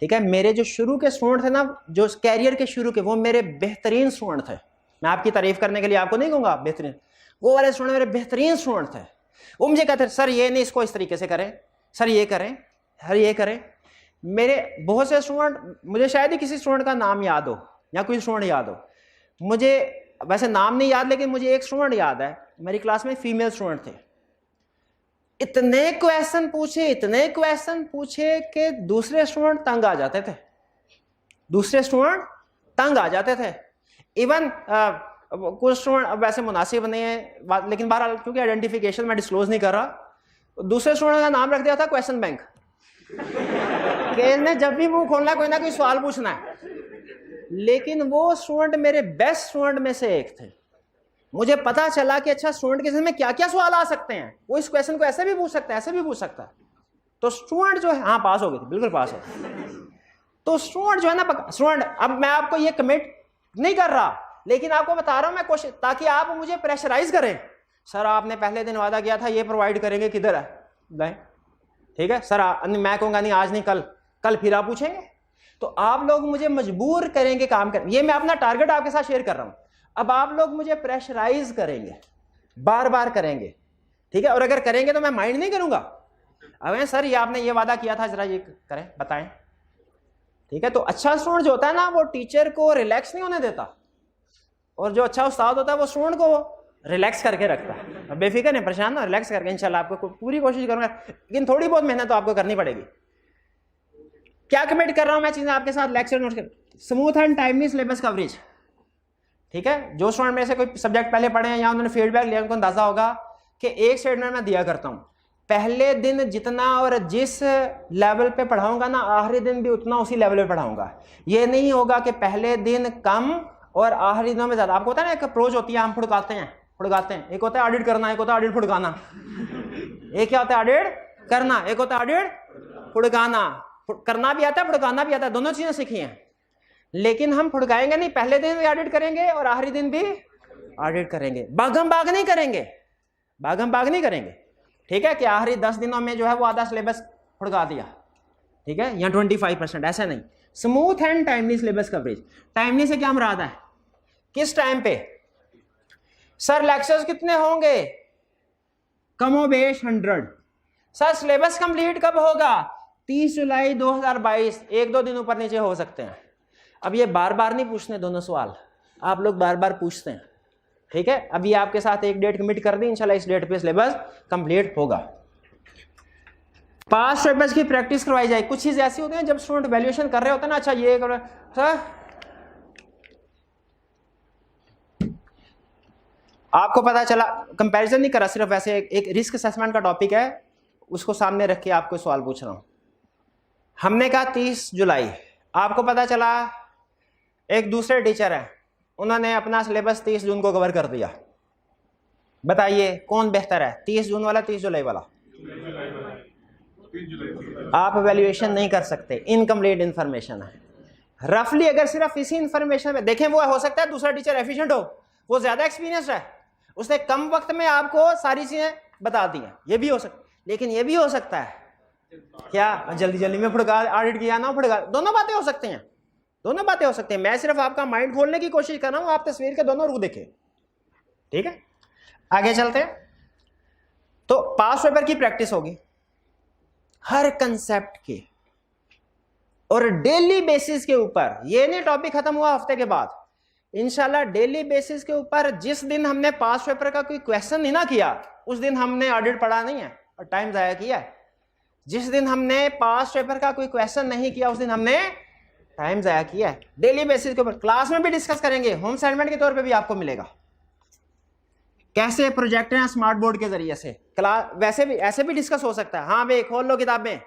ठीक है। मेरे जो शुरू के स्टूडेंट थे ना, जो कैरियर के शुरू के, वो मेरे बेहतरीन स्टूडेंट थे। मैं आपकी तारीफ करने के लिए आपको नहीं कहूँगा बेहतरीन, वो वाले स्टूडेंट मेरे बेहतरीन स्टूडेंट थे। वो मुझे कहते सर ये नहीं, इसको इस तरीके से करें, सर ये करें, सर ये करें। मेरे बहुत से स्टूडेंट, मुझे शायद ही किसी स्टूडेंट का नाम याद हो या कोई स्टूडेंट याद हो, मुझे वैसे नाम नहीं याद, लेकिन मुझे एक स्टूडेंट याद है, मेरी क्लास में फीमेल स्टूडेंट थे। इतने क्वेश्चन पूछे कि दूसरे स्टूडेंट तंग आ जाते थे, इवन कुछ स्टूडेंट वैसे मुनासिब नहीं है, लेकिन बहरहाल क्योंकि आइडेंटिफिकेशन मैं डिस्क्लोज नहीं कर रहा, दूसरे स्टूडेंट का नाम रख दिया था क्वेश्चन बैंक, कि इसने जब भी मुंह खोलना कोई ना कोई सवाल पूछना है। लेकिन वो स्टूडेंट मेरे बेस्ट स्टूडेंट में से एक थे। मुझे पता चला कि अच्छा, स्टूडेंट के में क्या क्या सवाल आ सकते हैं, वो इस क्वेश्चन को ऐसे भी पूछ सकता है, ऐसे भी पूछ सकता है। तो स्टूडेंट जो है, हाँ पास हो गए थे, बिल्कुल पास हो। तो स्टूडेंट जो है ना, स्टूडेंट, अब मैं आपको ये कमिट नहीं कर रहा, लेकिन आपको बता रहा हूं मैं कोशिश, ताकि आप मुझे प्रेशराइज करें। सर आपने पहले दिन वादा किया था ये प्रोवाइड करेंगे, किधर है, ठीक है सर, मैं कहूँगा नहीं आज नहीं, कल फिर आप पूछेंगे, तो आप लोग मुझे मजबूर करेंगे काम कर। ये मैं अपना टारगेट आपके साथ शेयर कर रहा हूँ। अब आप लोग मुझे प्रेशराइज करेंगे, बार बार करेंगे, ठीक है, और अगर करेंगे तो मैं माइंड नहीं करूंगा। अब सर ये आपने ये वादा किया था, जरा ये करें, बताएं, ठीक है। तो अच्छा स्टूडेंट जो होता है ना, वो टीचर को रिलैक्स नहीं होने देता, और जो अच्छा उस्ताद होता है वो स्टूडेंट को रिलैक्स करके रखता है। अब बेफिक्र नहीं, परेशान ना, रिलैक्स करके इंशाल्लाह आपको पूरी कोशिश करूंगा, लेकिन थोड़ी बहुत मेहनत तो आपको करनी पड़ेगी। क्या कमिट कर रहा हूं मैं चीजें आपके साथ, लेक्चर नोट कर, smooth and timely syllabus coverage. ठीक है, जो स्टूडेंट में से कोई सब्जेक्ट पहले पढ़े हैं या उन्होंने फीडबैक लिया, उनको अंदाजा होगा कि एक स्टेटमेंट मैं दिया करता हूं, पहले दिन जितना और जिस लेवल पे पढ़ाऊंगा ना, आखिरी दिन भी उतना उसी लेवल पे पढ़ाऊंगा। ये नहीं होगा कि पहले दिन कम और आखिरी दिनों में ज्यादा। आपको होता है ना एक अप्रोच होती है, हम फुड़काते हैं, एक होता है ऑडिट करना, एक होता है ऑडिट फुड़काना। एक क्या होता है ऑडिट करना, एक होता है ऑडिट फुड़काना। करना भी आता है, फुड़काना भी आता है, दोनों चीजें सीखी हैं। लेकिन हम फुड़काएंगे नहीं, पहले दिन भी ऑडिट करेंगे और आखिरी दिन भी ऑडिट करेंगे। भागम भाग नहीं करेंगे, भागम भाग नहीं करेंगे। ठीक है, कि आखिरी 10 दिनों में जो है वो आधा सिलेबस फुड़का दिया, ठीक है, या 25%, ऐसा नहीं। Smooth and timely syllabus coverage. Timely से क्या मुराद है, किस टाइम पे सर लेक्चर्स कितने होंगे, कमोबेश 100। सर सिलेबस कंप्लीट कब होगा, 30 जुलाई 2022। 1-2 दिन ऊपर नीचे हो सकते हैं। अब ये बार बार नहीं पूछने दोनों सवाल, आप लोग बार बार पूछते हैं। ठीक है, अभी आपके साथ एक डेट कमिट कर दी, इंशाल्लाह इस डेट पे सिलेबस कंप्लीट होगा। पास्ट पेपर्स की प्रैक्टिस करवाई जाए। कुछ चीज ऐसी होती है जब स्टूडेंट वैल्यूएशन कर रहे होते हैं ना, अच्छा ये कर सर आपको पता चला, कंपैरिजन नहीं करा, सिर्फ वैसे एक रिस्क असेसमेंट का टॉपिक है, उसको सामने रख के आपको सवाल पूछ रहा हूं। हमने कहा 30 जुलाई, आपको पता चला एक दूसरे टीचर है, उन्होंने अपना सिलेबस 30 जून को कवर कर दिया। बताइए कौन बेहतर है, 30 जून वाला 30 जुलाई वाला? आप वैल्यूएशन नहीं कर सकते, इनकम्प्लीट इंफॉर्मेशन है। रफली अगर सिर्फ इसी इंफॉर्मेशन में देखें, वो हो सकता है दूसरा टीचर एफिशिएंट हो, वो ज्यादा एक्सपीरियंस्ड है, उसने कम वक्त में आपको सारी चीजें बता दी हैं, ये भी हो सकता। लेकिन ये भी हो सकता है क्या जल्दी जल्दी में फुड़का ऑडिट किया ना फुड़का, दोनों बातें हो सकती हैं, दोनों बातें हो सकती हैं। मैं सिर्फ आपका माइंड खोलने की कोशिश कर रहा हूं, आप तस्वीर के दोनों रूप देखें। ठीक है, आगे चलते हैं। तो पास पेपर की प्रैक्टिस होगी हर कंसेप्ट की और डेली बेसिस के ऊपर। ये नहीं टॉपिक खत्म हुआ हफ्ते के बाद, इंशाल्लाह डेली बेसिस के ऊपर। जिस दिन हमने पास पेपर का कोई क्वेश्चन नहीं ना किया, उस दिन हमने ऑडिट पढ़ा नहीं है और टाइम जाया किया है। जिस दिन हमने पास पेपर का कोई क्वेश्चन नहीं किया, उस दिन हमने टाइम जाया किया है। डेली बेसिस के ऊपर क्लास में भी डिस्कस करेंगे, होम असाइनमेंट के तौर पे भी आपको मिलेगा, कैसे प्रोजेक्ट या स्मार्ट बोर्ड के जरिए से। क्लास वैसे भी ऐसे भी डिस्कस हो सकता है, हाँ भाई खोल लो किताब में,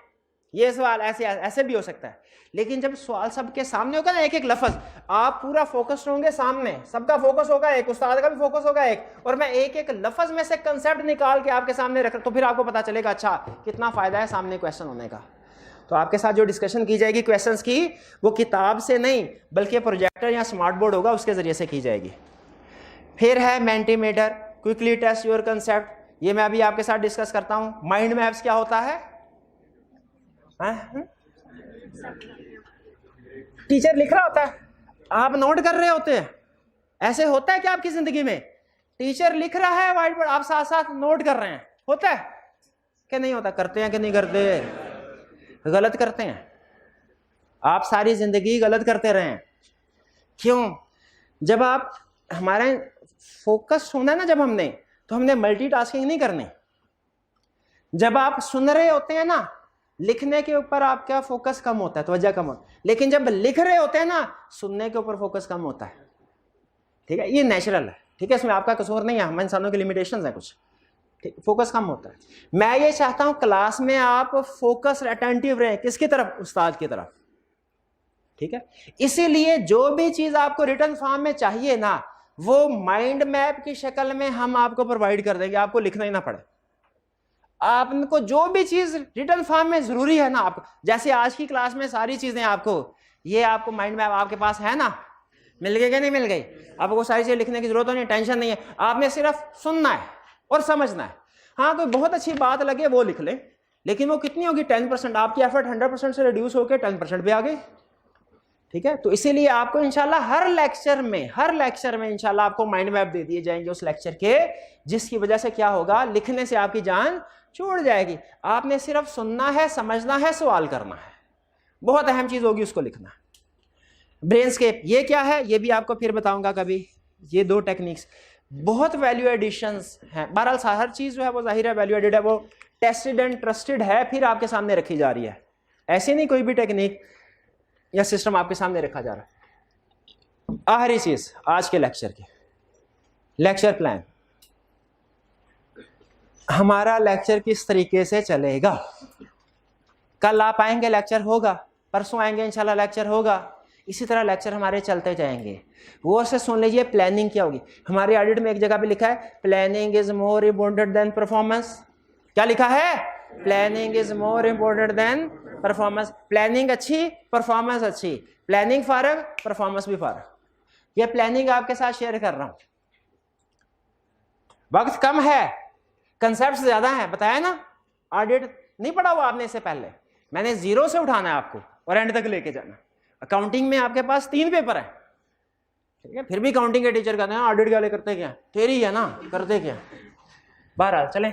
ये सवाल ऐसे ऐसे भी हो सकता है। लेकिन जब सवाल सबके सामने होगा ना, एक एक लफ्ज, आप पूरा फोकस्ड होंगे, सामने सबका फोकस होगा एक, उस्ताद का भी फोकस होगा एक, और मैं एक एक लफ्ज में से कंसेप्ट निकाल के आपके सामने रख, तो फिर आपको पता चलेगा अच्छा कितना फायदा है सामने क्वेश्चन होने का। तो आपके साथ जो डिस्कशन की जाएगी क्वेश्चंस की, वो किताब से नहीं बल्कि प्रोजेक्टर या स्मार्ट बोर्ड होगा, उसके जरिए से की जाएगी। फिर है मेंटीमीटर, क्विकली टेस्ट योर कंसेप्ट, ये मैं अभी आपके साथ डिस्कस करता हूं। माइंड मैप्स क्या होता है? टीचर लिख रहा होता है, आप नोट कर रहे होते हैं। ऐसे होता है कि आपकी जिंदगी में टीचर लिख रहा है व्हाइट बोर्ड, आप साथ साथ नोट कर रहे हैं, होता है कि नहीं होता? करते हैं कि नहीं करते? गलत करते हैं। आप सारी जिंदगी गलत करते रहे हैं। क्यों? जब आप हमारा फोकस होना है ना, जब हमने, तो हमने मल्टीटास्किंग नहीं करनी। जब आप सुन रहे होते हैं ना, लिखने के ऊपर आपका फोकस कम होता है, तवज्जो कम होता है। लेकिन जब लिख रहे होते हैं ना, सुनने के ऊपर फोकस कम होता है। ठीक है, ये नेचुरल है। ठीक है, इसमें आपका कसूर नहीं है, हम इंसानों की लिमिटेशंस है कुछ। ठीक, फोकस कम होता है। मैं ये चाहता हूं क्लास में आप फोकस अटेंटिव रहें, किसकी तरफ? उस्ताद की तरफ। ठीक है, इसीलिए जो भी चीज आपको रिटन फॉर्म में चाहिए ना, वो माइंड मैप की शक्ल में हम आपको प्रोवाइड कर देंगे, आपको लिखना ही ना पड़े। आपको जो भी चीज रिटन फॉर्म में जरूरी है ना, आप जैसे आज की क्लास में सारी चीजें आपको, ये आपको माइंड मैप आपके पास है ना, मिल गई कि नहीं मिल गई? आपको सारी चीजें लिखने की जरूरत नहीं, टेंशन नहीं है, आपने सिर्फ सुनना है और समझना है। हाँ, कोई बहुत अच्छी बात लगे वो लिख ले, लेकिन वो कितनी होगी? 10%। आपकी एफर्ट 100% से रिड्यूस होकर 10% पे आ गई। ठीक है, तो इसीलिए आपको इंशाल्लाह हर लेक्चर में इंशाल्लाह आपको माइंड मैप दे दिए जाएंगे उस लेक्चर के, जिसकी वजह से क्या होगा, लिखने से आपकी जान छूट जाएगी। आपने सिर्फ सुनना है, समझना है, सवाल करना है। बहुत अहम चीज होगी उसको लिखना। ब्रेनस्केप ये क्या है, ये भी आपको फिर बताऊंगा कभी। ये 2 टेक्निक्स। बहुत वैल्यू एडिशंस हैं। बहरहाल हर चीज़ जो है वो जाहिर है वैल्यू एडिड है, वो टेस्टेड एंड ट्रस्टेड है, फिर आपके सामने रखी जा रही है। ऐसे नहीं कोई भी टेक्निक या सिस्टम आपके सामने रखा जा रहा है। आखिरी चीज़ आज के लेक्चर की, लेक्चर प्लान। हमारा लेक्चर किस तरीके से चलेगा? कल आप आएंगे लेक्चर होगा, परसों आएंगे इंशाल्लाह लेक्चर होगा, इसी तरह लेक्चर हमारे चलते जाएंगे। वो से सुन लीजिए प्लानिंग क्या होगी। हमारे ऑडिट में एक जगह पे लिखा है planning is more important then performance. क्या लिखा है? Planning is more important then performance. Planning अच्छी, परफॉर्मेंस अच्छी। प्लानिंग फारग, परफॉर्मेंस भी फारग। ये प्लानिंग आपके साथ शेयर कर रहा हूं। वक्त कम है, कंसेप्ट ज्यादा है, बताया ना। ऑडिट नहीं पढ़ा हुआ आपने इससे पहले, मैंने जीरो से उठाना है आपको और एंड तक लेके जाना। अकाउंटिंग में आपके पास 3 पेपर है, ठीक है, फिर भी अकाउंटिंग के टीचर कहते हैं ऑडिट वाले करते क्या? तेरी है ना, करते क्या? बहरहाल चले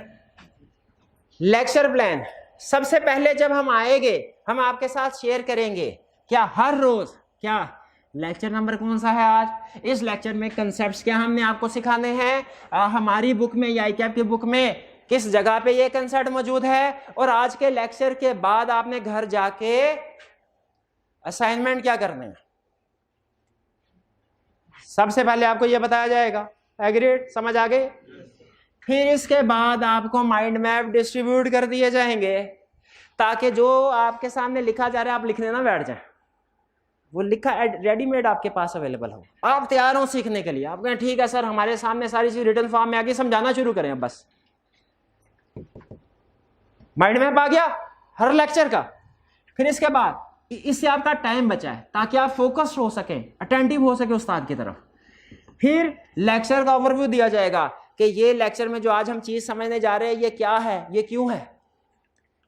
लेक्चर प्लान। सबसे पहले जब हम आएंगे हम आपके साथ शेयर करेंगे क्या हर रोज, क्या लेक्चर नंबर कौन सा है आज? इस लेक्चर में कंसेप्ट्स क्या हमने आपको सिखाने हैं। हमारी बुक में या ICAP की बुक में किस जगह पे ये कंसेप्ट मौजूद है, और आज के लेक्चर के बाद आपने घर जाके असाइनमेंट क्या करने हैं, सबसे पहले आपको ये बताया जाएगा। एग्रीड? समझ आ गई? फिर इसके बाद आपको माइंड मैप डिस्ट्रीब्यूट कर दिए जाएंगे ताकि जो आपके सामने लिखा जा रहा है आप लिखने ना बैठ जाए, वो लिखा रेडीमेड आपके पास अवेलेबल हो। आप तैयार हो सीखने के लिए। आप कहें ठीक है सर हमारे सामने सारी चीज रिटन फॉर्म में आ गई, समझाना शुरू करें। अब बस माइंड मैप आ गया हर लेक्चर का। फिर इसके बाद इससे आपका टाइम बचा है ताकि आप फोकस्ड हो सकें, अटेंटिव हो सके उस्ताद की तरफ। फिर लेक्चर का ओवरव्यू दिया जाएगा कि ये लेक्चर में जो आज हम चीज समझने जा रहे हैं ये क्या है, ये क्यों है,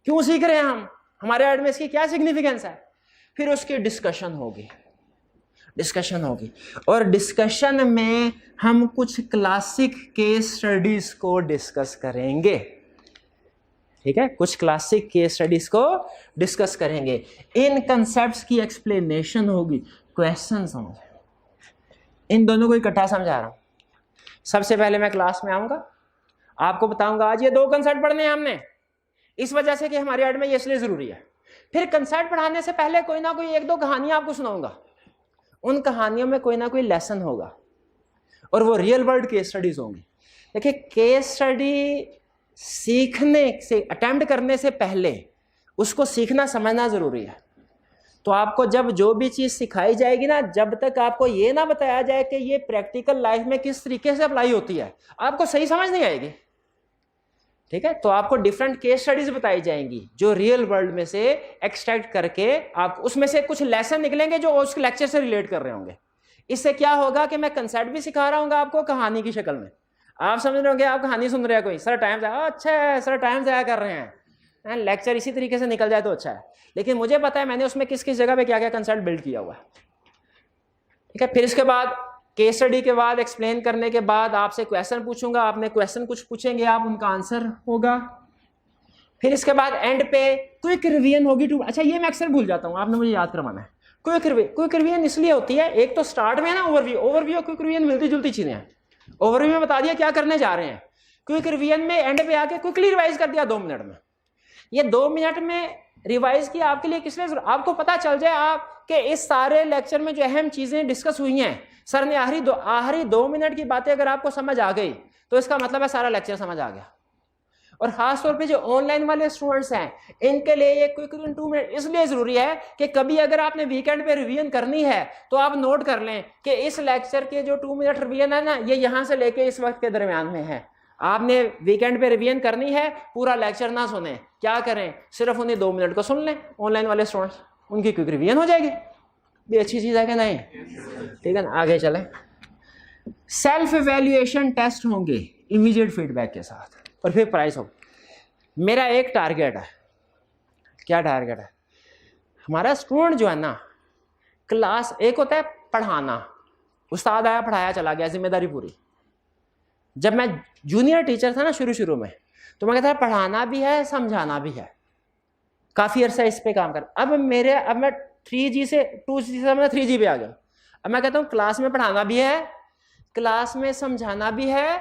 क्यों सीख रहे हैं हम, हमारे एड में इसकी क्या सिग्निफिकेंस है। फिर उसकी डिस्कशन होगी, और डिस्कशन में हम कुछ क्लासिक केस स्टडीज को डिस्कस करेंगे। ठीक है, कुछ क्लासिक केस स्टडीज को डिस्कस करेंगे। इन कंसेप्ट्स की एक्सप्लेनेशन होगी, क्वेश्चन समझ, इन दोनों को इकट्ठा समझा रहा हूं। सबसे पहले मैं क्लास में आऊंगा, आपको बताऊंगा आज ये 2 कंसेप्ट पढ़ने हैं हमने, इस वजह से कि हमारे एड में ये इसलिए जरूरी है। फिर कंसेप्ट पढ़ाने से पहले कोई ना कोई 1-2 कहानियां आपको सुनाऊंगा, उन कहानियों में कोई ना कोई लेसन होगा और वो रियल वर्ल्ड केस स्टडीज होंगी। देखिए केस स्टडी सीखने से, अटेम्प्ट करने से पहले उसको सीखना समझना जरूरी है। तो आपको जब जो भी चीज सिखाई जाएगी ना, जब तक आपको ये ना बताया जाए कि ये प्रैक्टिकल लाइफ में किस तरीके से अप्लाई होती है, आपको सही समझ नहीं आएगी। ठीक है, तो आपको डिफरेंट केस स्टडीज बताई जाएंगी जो रियल वर्ल्ड में से एक्सट्रैक्ट करके आप उसमें से कुछ लेसन निकलेंगे जो उस लेक्चर से रिलेट कर रहे होंगे। इससे क्या होगा कि मैं कंसेप्ट भी सिखा रहा हूँ आपको कहानी की शक्ल में। आप समझ रहे होंगे आप कहानी सुन रहे हैं, कोई सर टाइम जाया, अच्छा है सर टाइम जाया कर रहे हैं, लेक्चर इसी तरीके से निकल जाए तो अच्छा है। लेकिन मुझे पता है मैंने उसमें किस किस जगह पे क्या क्या कंसेप्ट बिल्ड किया हुआ है। ठीक है, फिर इसके बाद केस स्टडी के बाद एक्सप्लेन करने के बाद आपसे क्वेश्चन पूछूंगा, आपने क्वेश्चन कुछ पूछेंगे, आप उनका आंसर होगा। फिर इसके बाद एंड पे क्विक रिवीजन होगी। अच्छा ये मैं अक्सर भूल जाता हूँ, आपने मुझे याद करवाना है। क्विक रिवीजन इसलिए होती है, एक तो स्टार्ट में ना ओवरव्यू और क्विक रिवीजन मिलती जुलती चीजें हैं। ओवरव्यू में बता दिया क्या करने जा रहे हैं, क्विक रिवीजन में एंड पे आके क्विकली रिवाइज कर दिया 2 मिनट में। ये 2 मिनट में रिवाइज किया आपके लिए किस लिए, आपको पता चल जाए आप कि इस सारे लेक्चर में जो अहम चीजें डिस्कस हुई हैं, सर ने आखिरी 2 मिनट की बातें अगर आपको समझ आ गई तो इसका मतलब है सारा लेक्चर समझ आ गया। और खासतौर पे जो ऑनलाइन वाले स्टूडेंट्स हैं इनके लिए ये क्विक 2 मिनट इसलिए जरूरी है कि कभी अगर आपने वीकेंड पे रिवीजन करनी है तो आप नोट कर लें कि इस लेक्चर के जो 2 मिनट रिवीजन है ना, ये यहाँ से लेके इस वक्त के दरमियान में है। आपने वीकेंड पे रिवीजन करनी है, पूरा लेक्चर ना सुने, क्या करें सिर्फ उन्हें 2 मिनट को सुन लें। ऑनलाइन वाले स्टूडेंट्स उनकी क्विक रिवीजन हो जाएगी, भी अच्छी चीज है कि नहीं? ठीक है ना, आगे चलें। सेल्फ इवैल्यूएशन टेस्ट होंगे इमीडिएट फीडबैक के साथ, और फिर प्राइस होगा। मेरा एक टारगेट है, क्या टारगेट है हमारा? स्टूडेंट जो है ना, क्लास एक होता है पढ़ाना, उस्ताद आया पढ़ाया चला गया, जिम्मेदारी पूरी। जब मैं जूनियर टीचर था ना शुरू में, तो मैं कहता था पढ़ाना भी है समझाना भी है, काफी अरसा इस पे काम कर। अब मैं 3G से 2G से मैं 3G पे आ गया। अब मैं कहता हूँ क्लास में पढ़ाना भी है क्लास में समझाना भी है,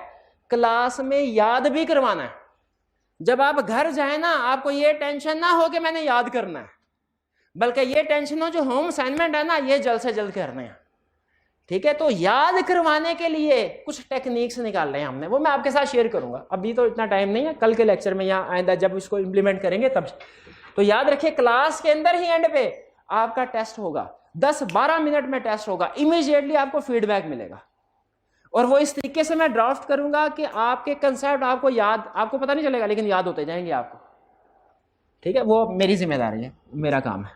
क्लास में याद भी करवाना है। जब आप घर जाए ना, आपको ये टेंशन ना हो कि मैंने याद करना है, बल्कि ये टेंशन हो जो होम असाइनमेंट है ना, ये जल्द से जल्द करने हैं। ठीक है, तो याद करवाने के लिए कुछ टेक्निक्स निकाल रहे हैं हमने, वो मैं आपके साथ शेयर करूंगा। अभी तो इतना टाइम नहीं है, कल के लेक्चर में या आइंदा जब इसको इंप्लीमेंट करेंगे तब। तो याद रखिए, क्लास के अंदर ही एंड पे आपका टेस्ट होगा, 10-12 मिनट में टेस्ट होगा, इमीडिएटली आपको फीडबैक मिलेगा। और वो इस तरीके से मैं ड्राफ्ट करूंगा कि आपके कंसेप्ट आपको याद, आपको पता नहीं चलेगा लेकिन याद होते जाएंगे आपको। ठीक है, वो मेरी जिम्मेदारी है, मेरा काम है।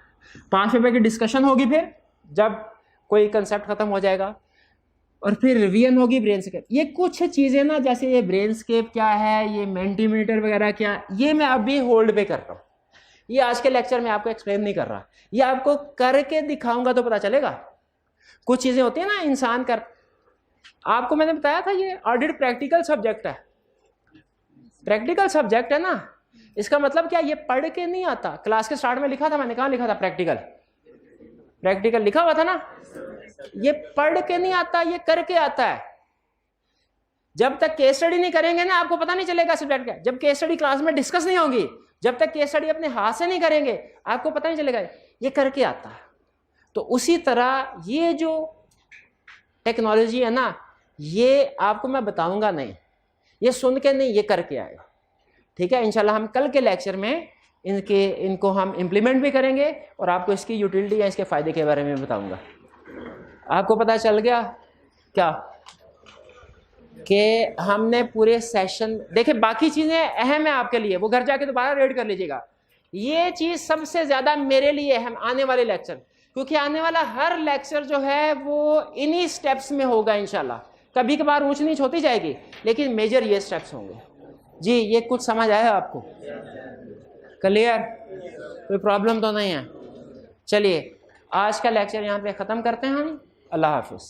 5 रुपए की डिस्कशन होगी, फिर जब कोई कंसेप्ट खत्म हो जाएगा, और फिर रिवीजन होगी ब्रेनस्केप। ये कुछ चीजें ना, जैसे ये ब्रेनस्केप क्या है, ये मेंटीमीटर वगैरह क्या, ये मैं अभी होल्ड पे कर रहा हूँ। ये आज के लेक्चर में आपको एक्सप्लेन नहीं कर रहा, ये आपको करके दिखाऊंगा तो पता चलेगा। कुछ चीजें होती है ना इंसान कर, आपको मैंने बताया था ये ऑडिट प्रैक्टिकल सब्जेक्ट है, प्रैक्टिकल सब्जेक्ट है ना। इसका मतलब क्या, ये पढ़ के नहीं आता। क्लास के स्टार्ट में लिखा था, मैंने कहा लिखा था प्रैक्टिकल, प्रैक्टिकल लिखा हुआ था ना। ये पढ़ के नहीं आता, ये करके आता है। जब तक केस स्टडी नहीं करेंगे ना, आपको पता नहीं चलेगा सब्जेक्ट का। जब केस स्टडी क्लास में डिस्कस नहीं होगी, जब तक केस स्टडी अपने हाथ से नहीं करेंगे, आपको पता नहीं चलेगा, ये करके आता है। तो उसी तरह ये जो टेक्नोलॉजी है ना, ये आपको मैं बताऊंगा नहीं, ये सुन के नहीं, ये करके आएगा। ठीक है, इंशाल्लाह हम कल के लेक्चर में इनको हम इम्प्लीमेंट भी करेंगे और आपको इसकी यूटिलिटी या इसके फ़ायदे के बारे में बताऊंगा। आपको पता चल गया क्या कि हमने पूरे सेशन देखे। बाकी चीज़ें अहम है आपके लिए, वो घर जाके दोबारा रीड कर लीजिएगा। ये चीज़ सबसे ज़्यादा मेरे लिए अहम, आने वाले लेक्चर, क्योंकि आने वाला हर लेक्चर जो है वो इन्हीं स्टेप्स में होगा इंशाल्लाह। कभी कभार ऊंच नीच होती जाएगी, लेकिन मेजर ये स्टेप्स होंगे। जी, ये कुछ समझ आया आपको? क्लियर? कोई प्रॉब्लम तो नहीं है? चलिए, आज का लेक्चर यहाँ पे ख़त्म करते हैं हम। अल्लाह हाफिज़।